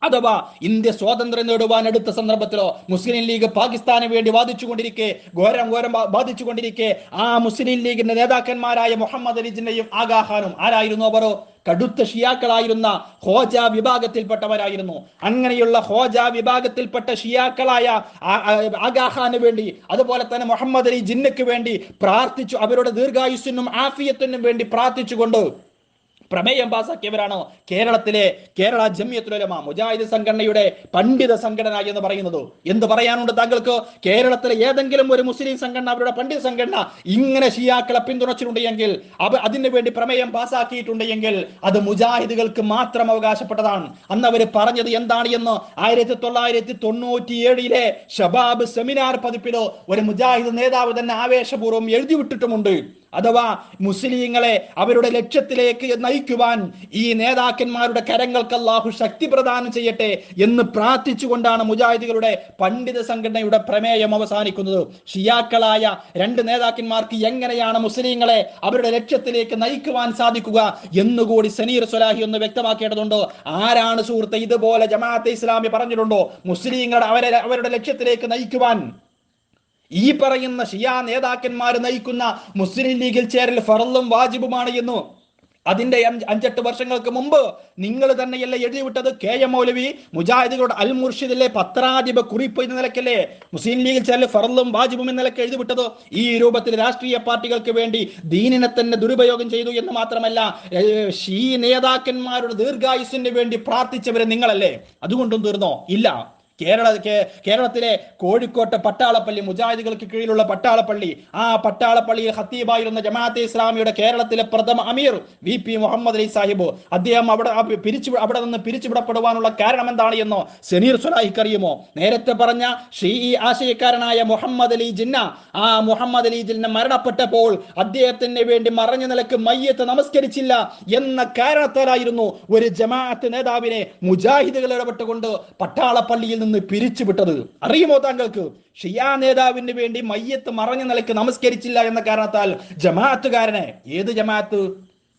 അഥവാ ഇന്ത്യ സ്വാതന്ത്ര്യം നേടുവാൻ എടുത്ത സന്ദർഭത്തിലോ മുസ്ലിം ലീഗ് പാകിസ്ഥാന് വേണ്ടി വാദിച്ചുകൊണ്ടിരിക്കെ, ഘോരം വാദിച്ചുകൊണ്ടിരിക്കെ, ആ മുസ്ലിം ലീഗിന്റെ നേതാക്കന്മാരായ മുഹമ്മദ് അലി ജിന്നയും ആഗാ ഖാനും ആരായിരുന്നു? അവർ കടുത്ത ഷിയാക്കളായിരുന്ന ഖോജ വിഭാഗത്തിൽപ്പെട്ടവരായിരുന്നു. അങ്ങനെയുള്ള ഖോജ വിഭാഗത്തിൽപ്പെട്ട ഷിയാക്കളായ ആഗാ ഖാന് വേണ്ടി, അതുപോലെ തന്നെ മുഹമ്മദ് അലി ജിന്നയ്ക്ക് വേണ്ടി പ്രാർത്ഥിച്ചു. അവരുടെ ദീർഘായുസ്സിനും ആഫിയത്തിനും വേണ്ടി പ്രാർത്ഥിച്ചുകൊണ്ട് പ്രമേയം പാസാക്കിയവരാണ് കേരള ജംഇയ്യത്തുൽ ഉലമ, മുജാഹിദ് സംഘടനയുടെ പണ്ഡിത സംഘടന എന്ന് പറയുന്നത്. എന്ത് പറയാനുണ്ട് താങ്കൾക്ക്? കേരളത്തിലെ ഏതെങ്കിലും ഒരു മുസ്ലിം സംഘടന, അവരുടെ പണ്ഡിത സംഘടന ഇങ്ങനെ ഷിയാക്കളെ പിന്തുണച്ചിട്ടുണ്ടെങ്കിൽ, അതിനു വേണ്ടി പ്രമേയം പാസാക്കിയിട്ടുണ്ടെങ്കിൽ അത് മുജാഹിദുകൾക്ക് മാത്രം അവകാശപ്പെട്ടതാണ്. അന്ന് അവർ പറഞ്ഞത് എന്താണ് എന്ന് 1997 ഷബാബ് സെമിനാർ പതിപ്പിലോ ഒരു മുജാഹിദ് നേതാവ് തന്നെ ആവേശപൂർവ്വം എഴുതിവിട്ടിട്ടുമുണ്ട്. അഥവാ മുസ്ലിങ്ങളെ അവരുടെ ലക്ഷ്യത്തിലേക്ക് നയിക്കുവാൻ ഈ നേതാക്കന്മാരുടെ കരങ്ങൾക്ക് അല്ലാഹു ശക്തി പ്രദാനം ചെയ്യട്ടെ എന്ന് പ്രാർത്ഥിച്ചുകൊണ്ടാണ് മുജാഹിദുകളുടെ പണ്ഡിത സംഘടനയുടെ പ്രമേയം അവസാനിക്കുന്നത്. ഷിയാക്കളായ 2 നേതാക്കന്മാർക്ക് എങ്ങനെയാണ് മുസ്ലിങ്ങളെ അവരുടെ ലക്ഷ്യത്തിലേക്ക് നയിക്കുവാൻ സാധിക്കുക എന്നുകൂടി സനീർ സ്വലാഹി ഒന്ന് വ്യക്തമാക്കേണ്ടതുണ്ട്. ആരാണ് സുഹൃത്തെ ഇതുപോലെ ജമാഅത്തെ ഇസ്ലാമി പറഞ്ഞിട്ടുണ്ടോ മുസ്ലിങ്ങളെ അവരുടെ ലക്ഷ്യത്തിലേക്ക് നയിക്കുവാൻ? ഈ പറയുന്ന ഷിയാ നേതാക്കന്മാർ നയിക്കുന്ന മുസ്ലിം ലീഗിൽ ചേരൽ ഫർളും വാജിബുമാണ് എന്നു അതിന്റെ 5-8 വർഷങ്ങൾക്ക് മുമ്പ് നിങ്ങൾ തന്നെയല്ലേ എഴുതിവിട്ടത്? KM മൗലവി മുജാഹിദുകളുടെ അൽ മുർഷിദിലെ പത്രാധിപ കുറിപ്പ് എന്ന നിലക്കല്ലേ മുസ്ലിം ലീഗിൽ ചേരൽ ഫർളും വാജിബും എന്ന നിലക്ക് എഴുതിവിട്ടത്? ഈ രൂപത്തിൽ രാഷ്ട്രീയ പാർട്ടികൾക്ക് വേണ്ടി ദീനിനെ തന്നെ ദുരുപയോഗം ചെയ്തു എന്ന് മാത്രമല്ല, ഷീ നേതാക്കന്മാരുടെ ദീർഘായുസ്സിന് വേണ്ടി പ്രാർത്ഥിച്ചവരെ നിങ്ങളല്ലേ? അതുകൊണ്ടും തീർന്നോ? ഇല്ല. കേരളത്തിലെ കോഴിക്കോട്ടെ പട്ടാളപ്പള്ളി, മുജാഹിദുകൾക്ക് കീഴിലുള്ള പട്ടാളപ്പള്ളി, ആ പട്ടാളപ്പള്ളിയിൽ ഖത്തീബായിരുന്ന ജമാഅത്തെ ഇസ്ലാമിയുടെ കേരളത്തിലെ പ്രഥമ അമീർ VP മുഹമ്മദ് അലി സാഹിബ്, അദ്ദേഹം അവിടെ നിന്ന് പിരിച്ചുവിടപ്പെടുവാനുള്ള കാരണം എന്താണ് എന്നോ സനീർ സ്വലാഹിക്ക് അറിയുമോ? നേരത്തെ പറഞ്ഞ ഷീഈ ആശയക്കാരനായ മുഹമ്മദ് അലി ജിന്ന, ആ മുഹമ്മദ് അലി ജിന്ന മരണപ്പെട്ടപ്പോൾ അദ്ദേഹത്തിന് വേണ്ടി മറഞ്ഞ നിലക്ക് മയ്യത്ത് നമസ്കരിച്ചില്ല എന്ന കാരണത്താലായിരുന്നു ഒരു ജമാഅത്ത് നേതാവിനെ മുജാഹിദുകൾ ഇടപെട്ടുകൊണ്ട് പട്ടാളപ്പള്ളിയിൽ നിന്ന് പിരിച്ചുവിട്ടത്. അറിയുമോ താങ്കൾക്ക്? ഷിയാ നേതാവിന് വേണ്ടി മയ്യത്ത് മറഞ്ഞ നിലയ്ക്ക് നമസ്കരിച്ചില്ല എന്ന കാരണത്താൽ ജമാഅത്തുകാരനെ, ഏത് ജമാഅത്ത്?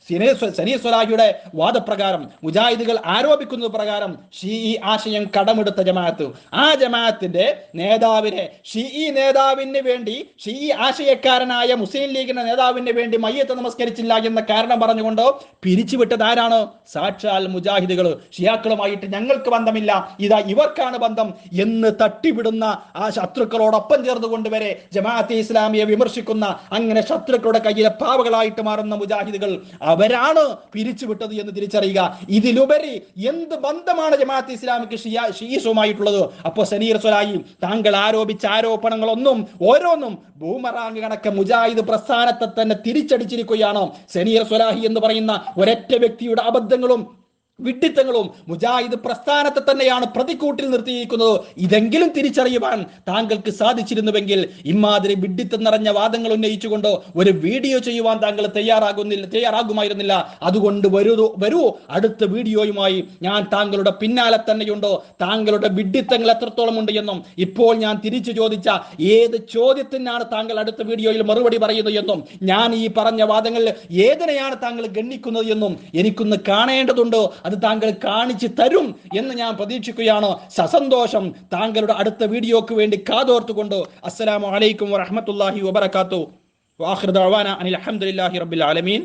സനീർ സ്വലാഹിയുടെ വാദപ്രകാരം, മുജാഹിദുകൾ ആരോപിക്കുന്നത് പ്രകാരം ഷീഈ ആശയം കടമെടുത്ത ജമാഅത്ത്, ആ ജമാഅത്തിന്റെ നേതാവിനെ ഷീഈ നേതാവിന് വേണ്ടി, ഷീഈ ആശയക്കാരനായ മുസ്ലിം ലീഗിന്റെ നേതാവിന് വേണ്ടി മയ്യത്ത് നമസ്കരിച്ചില്ല എന്ന കാരണം പറഞ്ഞുകൊണ്ട് പിരിച്ചുവിട്ടത് ആരാണ്? സാക്ഷാൽ മുജാഹിദുകൾ. ഷിയാക്കളുമായിട്ട് ഞങ്ങൾക്ക് ബന്ധമില്ല, ഇതാ ഇവർക്കാണ് ബന്ധം എന്ന് തട്ടിവിടുന്ന ആ ശത്രുക്കളോടൊപ്പം ചേർന്നുകൊണ്ട് വരെ ജമാഅത്തെ ഇസ്ലാമിയെ വിമർശിക്കുന്ന, അങ്ങനെ ശത്രുക്കളുടെ കയ്യിലെ പാവകളായിട്ട് മാറുന്ന മുജാഹിദുകൾ അവരാണ് പിരിച്ചുവിട്ടത് എന്ന് തിരിച്ചറിയുക. ഇതിലുപരി എന്ത് ബന്ധമാണ് ജമാഅത്തെ ഇസ്ലാമിക്ക് ഷീസുമായിട്ടുള്ളത്? അപ്പോ സനീർ സ്വലാഹി, താങ്കൾ ആരോപിച്ച ആരോപണങ്ങളൊന്നും ഓരോന്നും ബൂമറാങ് കണക്ക് മുജാഹിദ് പ്രസ്ഥാനത്തെ തന്നെ തിരിച്ചടിച്ചിരിക്കുകയാണ്. സനീർ സ്വലാഹി എന്ന് പറയുന്ന ഒരൊറ്റ വ്യക്തിയുടെ അബദ്ധങ്ങളും വിഡ്ഢിത്തങ്ങളും മുജാഹിദ് പ്രസ്ഥാനത്തെ തന്നെയാണ് പ്രതിക്കൂട്ടിൽ നിർത്തിയിരിക്കുന്നത്. ഇതെങ്കിലും തിരിച്ചറിയുവാൻ താങ്കൾക്ക് സാധിച്ചിരുന്നുവെങ്കിൽ ഇമാതിരി വിഡ്ഢിത്തം നിറഞ്ഞ വാദങ്ങൾ ഉന്നയിച്ചുകൊണ്ട് ഒരു വീഡിയോ ചെയ്യുവാൻ താങ്കൾ തയ്യാറാകുമായിരുന്നില്ല. അതുകൊണ്ട് വരൂ അടുത്ത വീഡിയോയുമായി ഞാൻ താങ്കളുടെ പിന്നാലെ തന്നെയുണ്ടോ? താങ്കളുടെ വിഡ്ഢിത്തങ്ങൾ എത്രത്തോളം ഉണ്ട് എന്നും, ഇപ്പോൾ ഞാൻ തിരിച്ചു ചോദിച്ച ഏത് ചോദ്യത്തിനാണ് താങ്കൾ അടുത്ത വീഡിയോയിൽ മറുപടി പറയുന്നത് എന്നും, ഞാൻ ഈ പറഞ്ഞ വാദങ്ങളിൽ ഏതിനെയാണ് താങ്കൾ ഗണ്ണിക്കുന്നത് എന്നും എനിക്കൊന്ന് കാണേണ്ടതുണ്ട്. അത് താങ്കൾ കാണിച്ചു തരും എന്ന് ഞാൻ പ്രതീക്ഷിക്കുകയാണ്. സസന്തോഷം താങ്കളുടെ അടുത്ത വീഡിയോക്ക് വേണ്ടി കാതോർത്തുകൊണ്ട് അസ്സലാമു അലൈക്കും വറഹ്മത്തുള്ളാഹി വബറകാതുഹു. വആഖിറു ദഅവാന അനിൽ ഹംദുലില്ലാഹി റബ്ബിൽ ആലമീൻ.